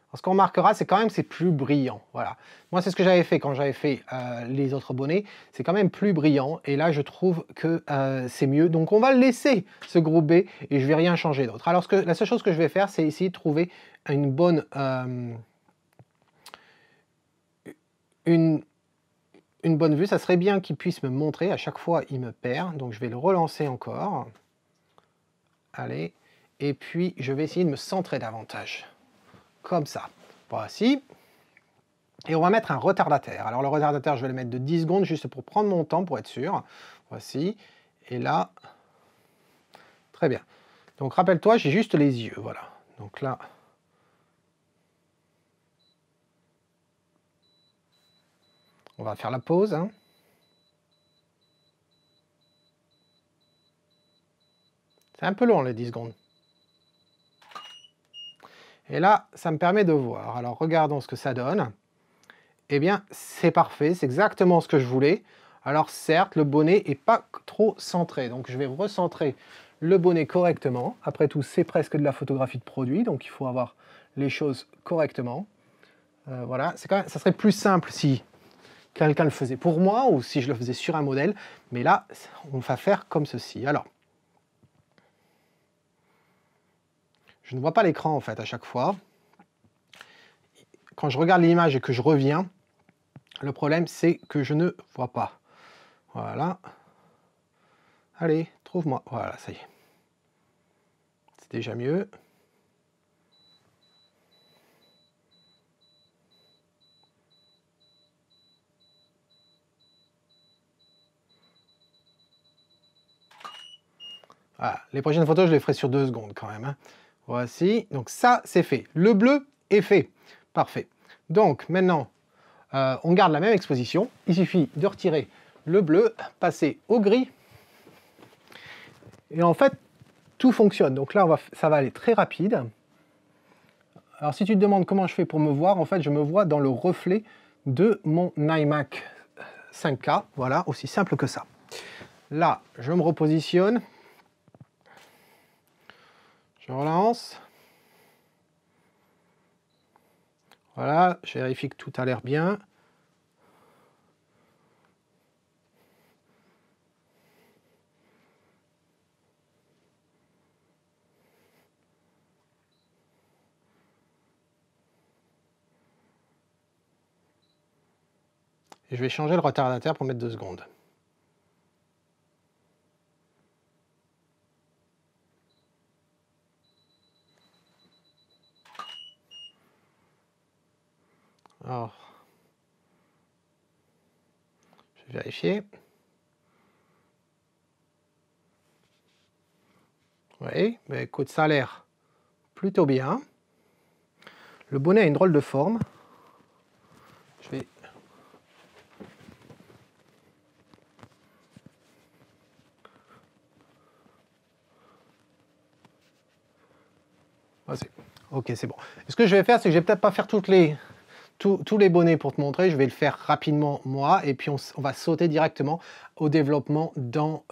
Alors, ce qu'on remarquera, c'est quand même que c'est plus brillant. Voilà. Moi, c'est ce que j'avais fait quand j'avais fait les autres bonnets. C'est quand même plus brillant. Et là, je trouve que c'est mieux. Donc, on va le laisser, ce groupe B, et je ne vais rien changer d'autre. Alors, la seule chose que je vais faire, c'est essayer de trouver une bonne vue. Ça serait bien qu'il puisse me montrer. À chaque fois, il me perd. Donc, je vais le relancer encore. Allez. Et puis, je vais essayer de me centrer davantage. Comme ça. Voici. Et on va mettre un retardateur. Alors le retardateur, je vais le mettre de 10 secondes juste pour prendre mon temps, pour être sûr. Voici. Et là, Très bien. Donc rappelle-toi, j'ai juste les yeux, voilà. Donc là, on va faire la pause, hein. C'est un peu long les 10 secondes. Et là, ça me permet de voir. Alors regardons ce que ça donne. Eh bien, c'est parfait, c'est exactement ce que je voulais. Alors certes, le bonnet n'est pas trop centré, donc je vais recentrer le bonnet correctement. Après tout, c'est presque de la photographie de produit, donc il faut avoir les choses correctement. Voilà, ça serait plus simple si quelqu'un le faisait pour moi ou si je le faisais sur un modèle, mais là, on va faire comme ceci. Alors, je ne vois pas l'écran en fait à chaque fois. Quand je regarde l'image et que je reviens, le problème c'est que je ne vois pas. Voilà. Allez, trouve-moi. Voilà, ça y est. C'est déjà mieux. Voilà. Les prochaines photos, je les ferai sur 2 secondes quand même, hein. Voici. Donc ça, c'est fait. Le bleu est fait. Parfait. Donc maintenant, on garde la même exposition. Il suffit de retirer le bleu, passer au gris. Et en fait, tout fonctionne. Donc là, ça va aller très rapide. Alors si tu te demandes comment je fais pour me voir, en fait, je me vois dans le reflet de mon iMac 5K. Voilà, aussi simple que ça. Là, je me repositionne. Je relance. Voilà, je vérifie que tout a l'air bien. Et je vais changer le retardateur pour mettre 2 secondes. Alors, je vais vérifier. Oui, mais écoute, ça a l'air plutôt bien. Le bonnet a une drôle de forme. Je vais... Vas-y. Ok, c'est bon. Ce que je vais faire, c'est que je vais peut-être pas faire tous les bonnets pour te montrer. Je vais le faire rapidement moi, et puis on va sauter directement au développement dans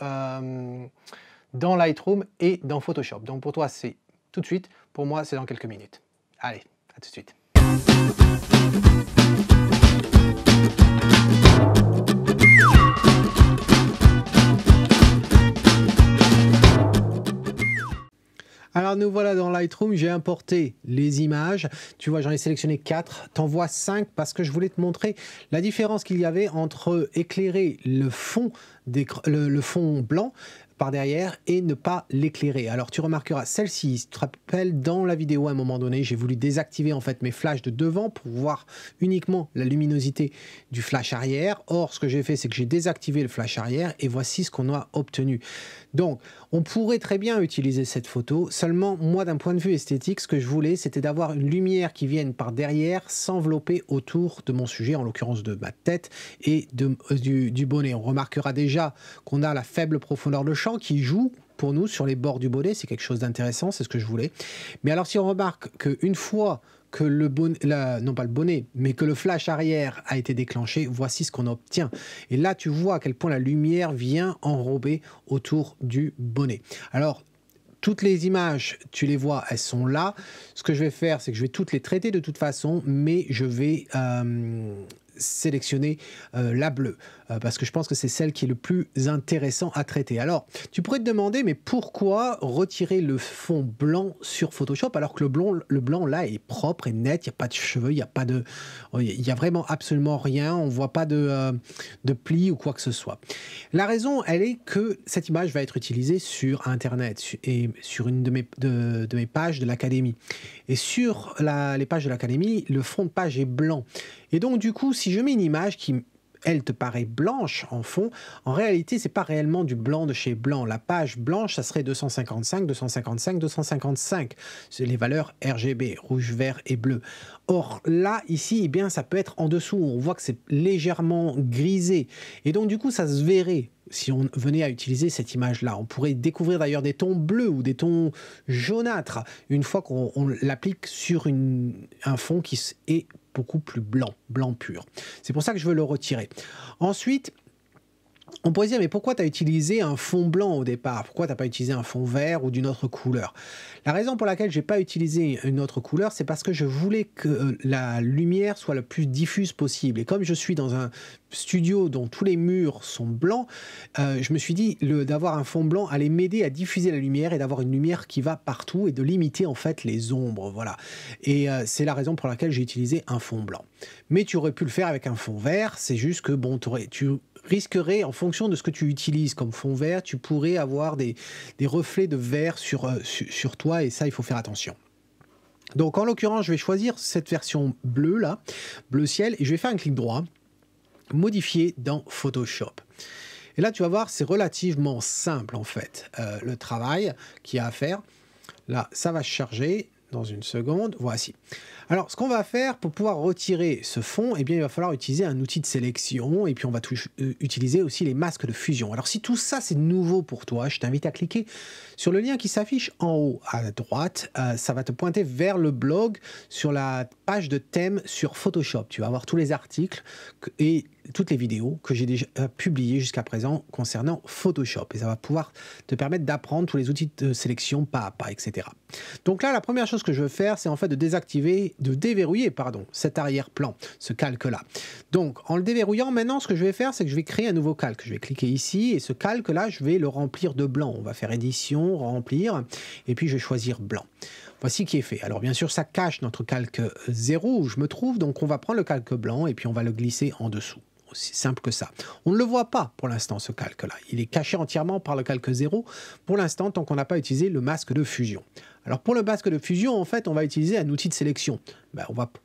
Lightroom et dans Photoshop. Donc pour toi, c'est tout de suite. Pour moi, c'est dans quelques minutes. Allez, à tout de suite. Alors nous voilà dans Lightroom, j'ai importé les images. Tu vois, j'en ai sélectionné 4, t'en vois 5 parce que je voulais te montrer la différence qu'il y avait entre éclairer le fond blanc par derrière et ne pas l'éclairer. Alors tu remarqueras celle-ci, tu te rappelles, dans la vidéo à un moment donné, j'ai voulu désactiver en fait mes flashs de devant pour voir uniquement la luminosité du flash arrière. Or, ce que j'ai fait, c'est que j'ai désactivé le flash arrière et voici ce qu'on a obtenu. Donc, on pourrait très bien utiliser cette photo, seulement moi d'un point de vue esthétique, ce que je voulais, c'était d'avoir une lumière qui vienne par derrière s'envelopper autour de mon sujet, en l'occurrence de ma tête et du bonnet. On remarquera déjà qu'on a la faible profondeur de champ qui joue pour nous sur les bords du bonnet, c'est quelque chose d'intéressant, c'est ce que je voulais. Mais alors si on remarque qu'une fois que le bonnet, non pas le bonnet, mais que le flash arrière a été déclenché, voici ce qu'on obtient. Et là, tu vois à quel point la lumière vient enrober autour du bonnet. Alors, toutes les images, tu les vois, elles sont là. Ce que je vais faire, c'est que je vais toutes les traiter de toute façon, mais je vais sélectionner la bleue parce que je pense que c'est celle qui est le plus intéressant à traiter. Alors, tu pourrais te demander, mais pourquoi retirer le fond blanc sur Photoshop alors que le blanc là est propre et net, il n'y a pas de cheveux, il y a vraiment absolument rien, on voit pas de plis ou quoi que ce soit. La raison, elle est que cette image va être utilisée sur Internet et sur une de mes pages de l'Académie. Et sur les pages de l'Académie, le fond de page est blanc. Et donc, du coup, si je mets une image qui elle te paraît blanche en fond, en réalité, c'est pas réellement du blanc de chez blanc. La page blanche, ça serait 255, 255, 255. C'est les valeurs RGB, rouge, vert et bleu. Or, là, ici, eh bien, ça peut être en dessous. On voit que c'est légèrement grisé. Et donc, du coup, ça se verrait si on venait à utiliser cette image-là. On pourrait découvrir d'ailleurs des tons bleus ou des tons jaunâtres une fois qu'on l'applique sur un fond qui est beaucoup plus blanc, blanc pur. C'est pour ça que je veux le retirer. Ensuite, on pourrait se dire, mais pourquoi tu as utilisé un fond blanc au départ? Pourquoi tu n'as pas utilisé un fond vert ou d'une autre couleur? La raison pour laquelle je n'ai pas utilisé une autre couleur, c'est parce que je voulais que la lumière soit la plus diffuse possible. Et comme je suis dans un studio dont tous les murs sont blancs, je me suis dit d'avoir un fond blanc allait m'aider à diffuser la lumière et d'avoir une lumière qui va partout et de limiter en fait les ombres. Voilà. Et c'est la raison pour laquelle j'ai utilisé un fond blanc. Mais tu aurais pu le faire avec un fond vert, c'est juste que bon, tu risquerais, en fonction de ce que tu utilises comme fond vert, tu pourrais avoir des reflets de vert sur toi, et ça, il faut faire attention. Donc, en l'occurrence, je vais choisir cette version bleue, là, bleu ciel, et je vais faire un clic droit, modifier dans Photoshop. Et là, tu vas voir, c'est relativement simple, en fait, le travail qu'il y a à faire. Là, ça va se charger dans une seconde. Voici. Alors, ce qu'on va faire pour pouvoir retirer ce fond, eh bien, il va falloir utiliser un outil de sélection et puis on va utiliser aussi les masques de fusion. Alors, si tout ça, c'est nouveau pour toi, je t'invite à cliquer sur le lien qui s'affiche en haut à droite. Ça va te pointer vers le blog sur la page de thème sur Photoshop. Tu vas avoir tous les articles et toutes les vidéos que j'ai déjà publiées jusqu'à présent concernant Photoshop. Et ça va pouvoir te permettre d'apprendre tous les outils de sélection pas à pas, etc. Donc là, la première chose que je veux faire, c'est en fait de déverrouiller cet arrière-plan, ce calque-là. Donc, en le déverrouillant, maintenant, ce que je vais faire, c'est que je vais créer un nouveau calque. Je vais cliquer ici et ce calque-là, je vais le remplir de blanc. On va faire édition, remplir, et puis je vais choisir blanc. Voici qui est fait. Alors bien sûr, ça cache notre calque 0 où je me trouve, donc on va prendre le calque blanc et puis on va le glisser en dessous. Aussi simple que ça. On ne le voit pas pour l'instant, ce calque-là. Il est caché entièrement par le calque 0 pour l'instant, tant qu'on n'a pas utilisé le masque de fusion. Alors pour le masque de fusion, en fait, on va utiliser un outil de sélection.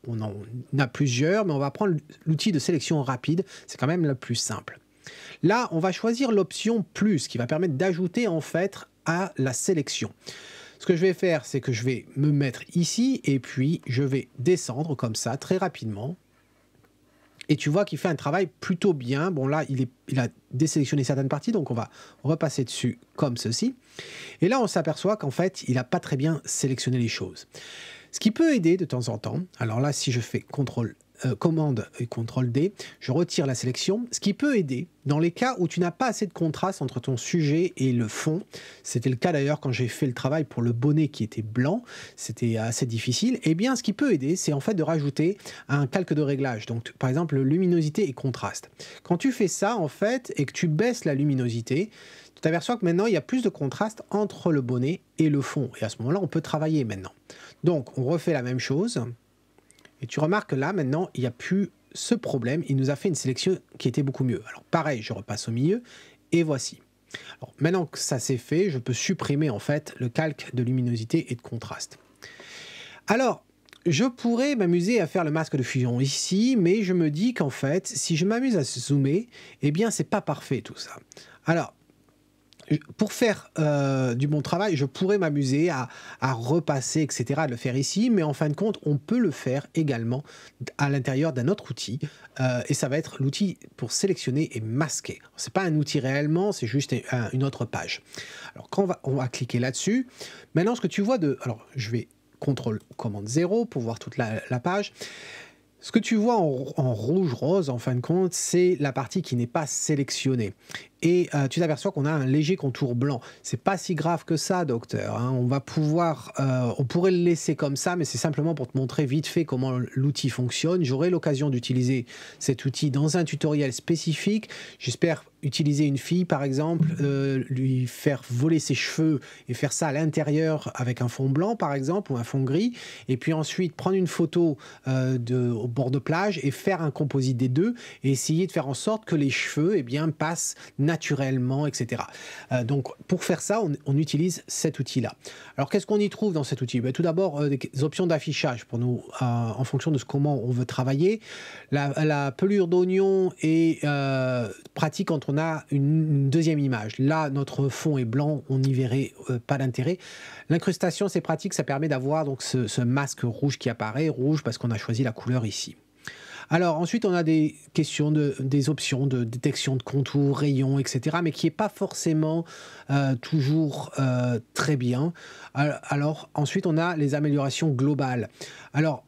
On en a plusieurs, mais on va prendre l'outil de sélection rapide. C'est quand même le plus simple. Là, on va choisir l'option plus qui va permettre d'ajouter en fait à la sélection. Ce que je vais faire, c'est que je vais me mettre ici et puis je vais descendre comme ça très rapidement. Et tu vois qu'il fait un travail plutôt bien. Bon là, il a désélectionné certaines parties, donc on va repasser dessus comme ceci. Et là, on s'aperçoit qu'en fait, il n'a pas très bien sélectionné les choses. Ce qui peut aider de temps en temps, alors là, si je fais commande et CTRL D, je retire la sélection. Ce qui peut aider dans les cas où tu n'as pas assez de contraste entre ton sujet et le fond. C'était le cas d'ailleurs quand j'ai fait le travail pour le bonnet qui était blanc. C'était assez difficile. Eh bien, ce qui peut aider, c'est en fait de rajouter un calque de réglage. Donc, par exemple, luminosité et contraste. Quand tu fais ça, en fait, et que tu baisses la luminosité, tu t'aperçois que maintenant, il y a plus de contraste entre le bonnet et le fond. Et à ce moment-là, on peut travailler maintenant. Donc, on refait la même chose. Et tu remarques que là, maintenant, il n'y a plus ce problème. Il nous a fait une sélection qui était beaucoup mieux. Alors, pareil, je repasse au milieu et voici. Alors, maintenant que ça c'est fait, je peux supprimer en fait le calque de luminosité et de contraste. Alors, je pourrais m'amuser à faire le masque de fusion ici, mais je me dis qu'en fait, si je m'amuse à zoomer, eh bien, c'est pas parfait tout ça. Alors, pour faire du bon travail, je pourrais m'amuser à repasser, etc., à le faire ici, mais en fin de compte, on peut le faire également à l'intérieur d'un autre outil, et ça va être l'outil pour sélectionner et masquer. Ce n'est pas un outil réellement, c'est juste une autre page. Alors, quand on va cliquer là-dessus, maintenant, ce que tu vois alors, je vais CTRL commande 0 pour voir toute la page. Ce que tu vois en rouge-rose, en fin de compte, c'est la partie qui n'est pas sélectionnée. Et tu t'aperçois qu'on a un léger contour blanc. C'est pas si grave que ça, docteur. Hein. On pourrait le laisser comme ça, mais c'est simplement pour te montrer vite fait comment l'outil fonctionne. J'aurai l'occasion d'utiliser cet outil dans un tutoriel spécifique. J'espère utiliser une fille, par exemple, lui faire voler ses cheveux et faire ça à l'intérieur avec un fond blanc, par exemple, ou un fond gris, et puis ensuite prendre une photo au bord de plage et faire un composite des deux, et essayer de faire en sorte que les cheveux eh bien, passent naturellement, etc. Donc, pour faire ça, on utilise cet outil-là. Alors, qu'est-ce qu'on y trouve dans cet outil? Ben, tout d'abord, des options d'affichage pour nous, en fonction de comment on veut travailler. La pelure d'oignon est pratique quand on a une deuxième image. Là, notre fond est blanc, on n'y verrait pas d'intérêt. L'incrustation, c'est pratique, ça permet d'avoir donc ce masque rouge qui apparaît, rouge parce qu'on a choisi la couleur ici. Alors ensuite, on a des questions, des options de détection de contours, rayons, etc., mais qui n'est pas forcément toujours très bien. Alors ensuite, on a les améliorations globales. Alors,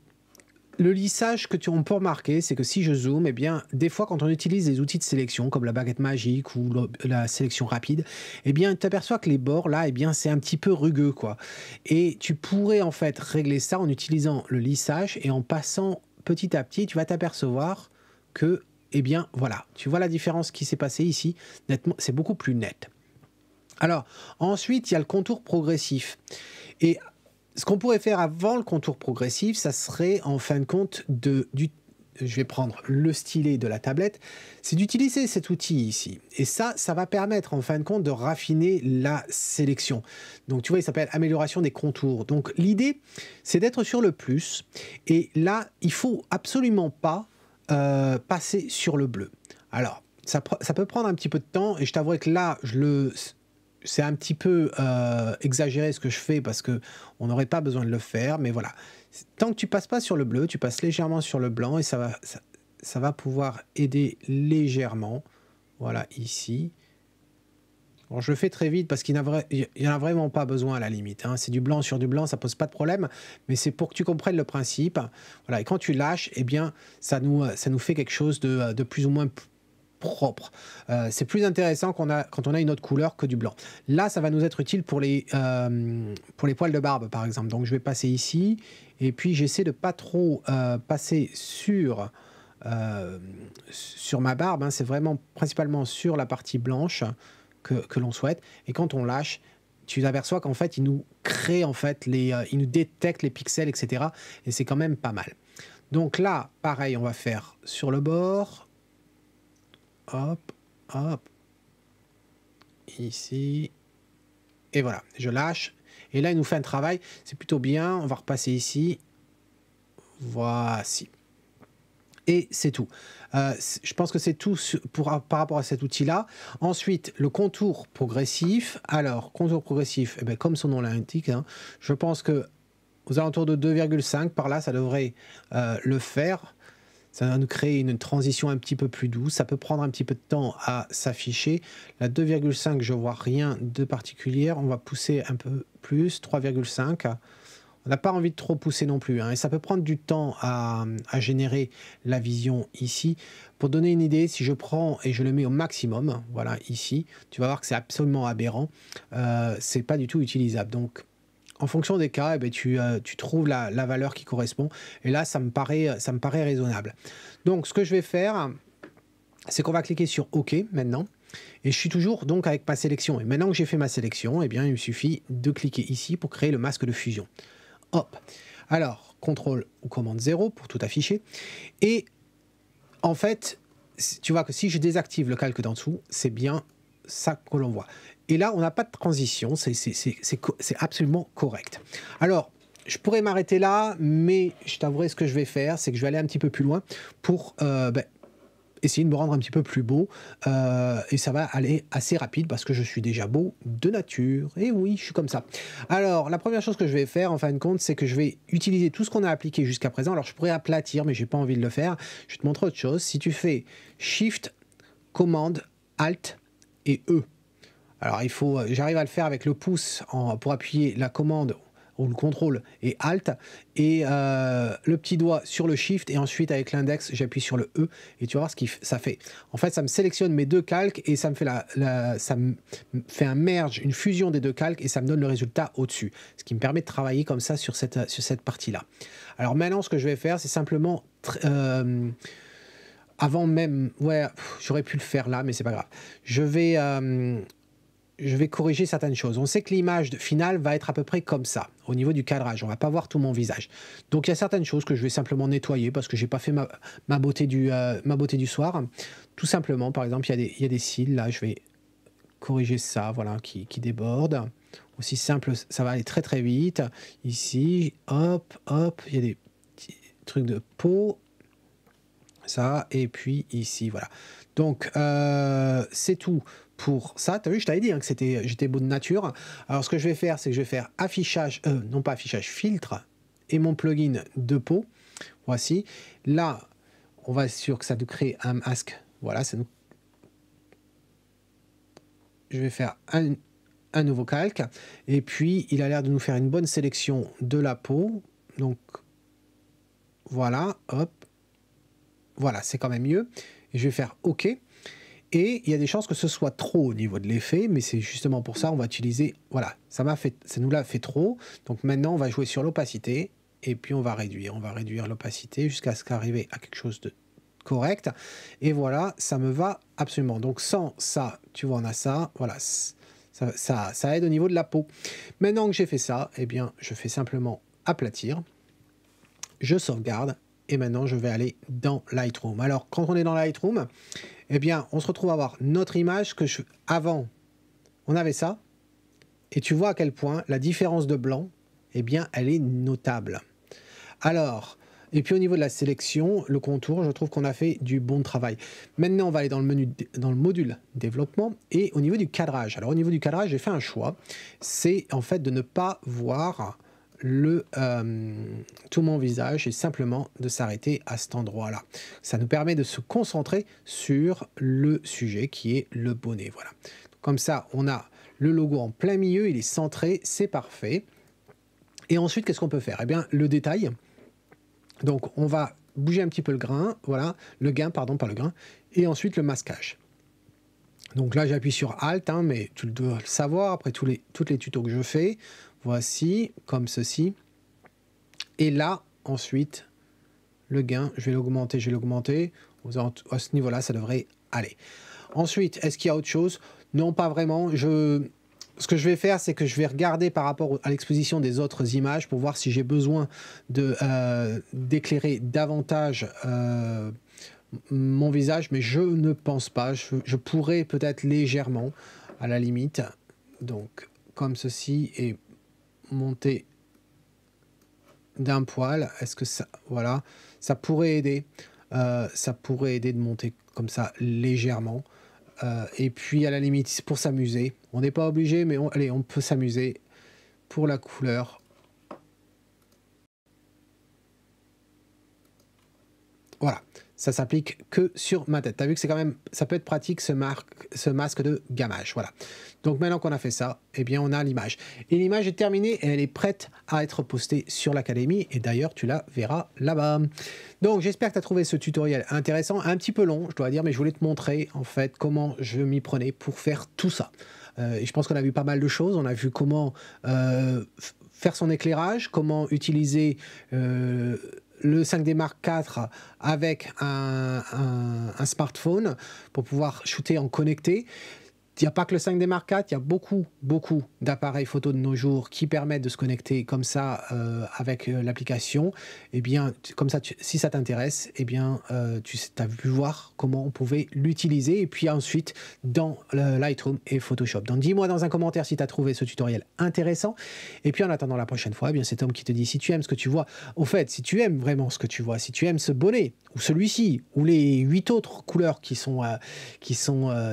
le lissage on peut remarquer, c'est que si je zoome, eh bien, des fois, quand on utilise des outils de sélection, comme la baguette magique ou la sélection rapide, eh bien, tu aperçois que les bords, là, eh bien, c'est un petit peu rugueux, quoi. Et tu pourrais, en fait, régler ça en utilisant le lissage et en passant petit à petit, tu vas t'apercevoir que, eh bien, voilà, tu vois la différence qui s'est passée ici, nettement, c'est beaucoup plus net. Alors, ensuite, il y a le contour progressif. Et ce qu'on pourrait faire avant le contour progressif, ça serait en fin de compte je vais prendre le stylet de la tablette, c'est d'utiliser cet outil ici. Et ça va permettre en fin de compte de raffiner la sélection. Donc tu vois, il s'appelle amélioration des contours. Donc l'idée, c'est d'être sur le plus. Et là, il faut absolument pas passer sur le bleu. Alors, ça peut prendre un petit peu de temps. Et je t'avouerai que là, c'est un petit peu exagéré ce que je fais parce qu'on n'aurait pas besoin de le faire, mais voilà. Tant que tu passes pas sur le bleu, tu passes légèrement sur le blanc et ça va pouvoir aider légèrement. Voilà, ici. Bon, je le fais très vite parce qu'il n'y en a vraiment pas besoin à la limite, hein. C'est du blanc sur du blanc, ça pose pas de problème, mais c'est pour que tu comprennes le principe. Voilà, et quand tu lâches, eh bien, ça nous fait quelque chose de plus ou moins propre. C'est plus intéressant quand on a une autre couleur que du blanc. Là, ça va nous être utile pour les poils de barbe, par exemple. Donc, je vais passer ici, et puis j'essaie de pas trop passer sur ma barbe, hein. C'est vraiment principalement sur la partie blanche que l'on souhaite. Et quand on lâche, tu t'aperçois qu'en fait, il nous crée, en fait, il nous détecte les pixels, etc. Et c'est quand même pas mal. Donc là, pareil, on va faire sur le bord. Hop, hop, ici, et voilà, je lâche, et là il nous fait un travail, c'est plutôt bien, on va repasser ici, voici, et c'est tout. Je pense que c'est tout par rapport à cet outil-là. Ensuite, le contour progressif. Alors, contour progressif, eh bien, comme son nom l'indique, hein, je pense que aux alentours de 2,5, par là, ça devrait le faire. Ça va nous créer une transition un petit peu plus douce. Ça peut prendre un petit peu de temps à s'afficher. La 2,5, je vois rien de particulier. On va pousser un peu plus, 3,5. On n'a pas envie de trop pousser non plus, hein. Et ça peut prendre du temps à générer la vision ici. Pour donner une idée, si je prends et je le mets au maximum, voilà, ici, tu vas voir que c'est absolument aberrant. C'est pas du tout utilisable. Donc, en fonction des cas, eh bien, tu trouves la valeur qui correspond. Et là, ça me paraît raisonnable. Donc, ce que je vais faire, c'est qu'on va cliquer sur OK maintenant. Et je suis toujours donc avec ma sélection. Et maintenant que j'ai fait ma sélection, eh bien, il me suffit de cliquer ici pour créer le masque de fusion. Hop. Alors, CTRL ou commande 0 pour tout afficher. Et en fait, tu vois que si je désactive le calque d'en dessous, c'est bien ça que l'on voit. Et là, on n'a pas de transition, c'est absolument correct. Alors, je pourrais m'arrêter là, mais je t'avouerai ce que je vais faire, c'est que je vais aller un petit peu plus loin pour essayer de me rendre un petit peu plus beau. Et ça va aller assez rapide parce que je suis déjà beau de nature. Et oui, je suis comme ça. Alors, la première chose que je vais faire, en fin de compte, c'est que je vais utiliser tout ce qu'on a appliqué jusqu'à présent. Alors, je pourrais aplatir, mais je n'ai pas envie de le faire. Je vais te montrer autre chose. Si tu fais Shift, Commande, Alt et E. Alors, j'arrive à le faire avec le pouce pour appuyer la commande ou le contrôle et Alt, et le petit doigt sur le Shift, et ensuite avec l'index, j'appuie sur le E, et tu vas voir ce que ça fait. En fait, ça me sélectionne mes deux calques, et ça me fait un merge, une fusion des deux calques, et ça me donne le résultat au-dessus. Ce qui me permet de travailler comme ça sur cette partie-là. Alors maintenant, ce que je vais faire, c'est simplement avant même, ouais, j'aurais pu le faire là, mais c'est pas grave. Je vais corriger certaines choses. On sait que l'image finale va être à peu près comme ça, au niveau du cadrage. On va pas voir tout mon visage. Donc il y a certaines choses que je vais simplement nettoyer parce que j'ai pas fait ma beauté du soir. Tout simplement, par exemple, il y a des cils, là, je vais corriger ça, voilà, qui déborde. Aussi simple, ça va aller très très vite. Ici, hop, hop, il y a des petits trucs de peau. Ça, et puis ici, voilà. Donc, c'est tout pour ça. Tu as vu, je t'avais dit hein, que j'étais beau de nature. Alors, ce que je vais faire, c'est que je vais faire affichage, non pas affichage, filtre, et mon plugin de peau. Voici. Là, on va être sûr que ça nous crée un masque. Voilà, ça nous... Je vais faire un nouveau calque. Et puis, il a l'air de nous faire une bonne sélection de la peau. Donc, voilà, hop. Voilà, c'est quand même mieux. Et je vais faire OK. Et il y a des chances que ce soit trop au niveau de l'effet, mais c'est justement pour ça on va utiliser... Voilà, ça nous l'a fait trop. Donc maintenant, on va jouer sur l'opacité. Et puis on va réduire. On va réduire l'opacité jusqu'à ce qu'arriver à quelque chose de correct. Et voilà, ça me va absolument. Donc sans ça, tu vois, on a ça. Voilà, ça aide au niveau de la peau. Maintenant que j'ai fait ça, eh bien, je fais simplement aplatir. Je sauvegarde. Et maintenant, je vais aller dans Lightroom. Alors, quand on est dans Lightroom, eh bien, on se retrouve à avoir notre image que avant, on avait ça. Et tu vois à quel point la différence de blanc, eh bien, elle est notable. Alors, et puis au niveau de la sélection, le contour, je trouve qu'on a fait du bon travail. Maintenant, on va aller dans le module développement et au niveau du cadrage. Alors, au niveau du cadrage, j'ai fait un choix. C'est en fait de ne pas voir tout mon visage et simplement de s'arrêter à cet endroit-là. Ça nous permet de se concentrer sur le sujet qui est le bonnet. Voilà. Comme ça, on a le logo en plein milieu, il est centré, c'est parfait. Et ensuite, qu'est-ce qu'on peut faire? Eh bien, le détail. Donc, on va bouger un petit peu le grain, voilà, le gain, pardon, pas le grain, et ensuite le masquage. Donc là, j'appuie sur Alt, hein, mais tu dois le savoir après toutes les tutos que je fais. Voici, comme ceci. Et là, ensuite, le gain, je vais l'augmenter. À ce niveau-là, ça devrait aller. Ensuite, est-ce qu'il y a autre chose? Non, pas vraiment. Ce que je vais faire, c'est que je vais regarder par rapport à l'exposition des autres images pour voir si j'ai besoin d'éclairer davantage mon visage, mais je ne pense pas. Je pourrais peut-être légèrement, à la limite. Donc, comme ceci, et monter d'un poil. Est-ce que ça... Voilà. Ça pourrait aider. Ça pourrait aider de monter comme ça légèrement. Et puis, à la limite, pour s'amuser. On n'est pas obligé, mais allez, on peut s'amuser pour la couleur. Voilà. Ça s'applique que sur ma tête. Tu as vu que c'est quand même, ça peut être pratique ce masque de gammage. Voilà. Donc maintenant qu'on a fait ça, eh bien on a l'image. Et l'image est terminée et elle est prête à être postée sur l'Académie. Et d'ailleurs, tu la verras là-bas. Donc j'espère que tu as trouvé ce tutoriel intéressant, un petit peu long, je dois dire, mais je voulais te montrer en fait comment je m'y prenais pour faire tout ça. Et je pense qu'on a vu pas mal de choses. On a vu comment faire son éclairage, comment utiliser le 5D Mark IV avec un smartphone pour pouvoir shooter en connecté. Il n'y a pas que le 5D Mark IV, il y a beaucoup d'appareils photo de nos jours qui permettent de se connecter comme ça avec l'application. Et bien, comme ça, si ça t'intéresse, eh bien, tu as pu voir comment on pouvait l'utiliser. Et puis ensuite, dans Lightroom et Photoshop. Donc, dis-moi dans un commentaire si tu as trouvé ce tutoriel intéressant. Et puis, en attendant la prochaine fois, eh bien, c'est Tom qui te dit, si tu aimes ce que tu vois, au fait, si tu aimes vraiment ce que tu vois, si tu aimes ce bonnet, ou celui-ci, ou les 8 autres couleurs qui sont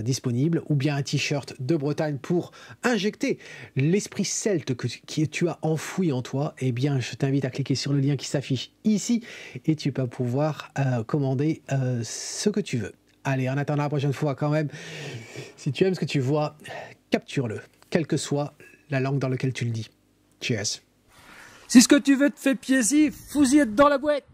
disponibles, ou bien un t-shirt de Bretagne pour injecter l'esprit celte que tu as enfoui en toi, eh bien, je t'invite à cliquer sur le lien qui s'affiche ici et tu peux pouvoir commander ce que tu veux. Allez, en attendant la prochaine fois, quand même, si tu aimes ce que tu vois, capture-le, quelle que soit la langue dans laquelle tu le dis. Cheers. Si ce que tu veux te fait plaisir, fous-y dans la boîte.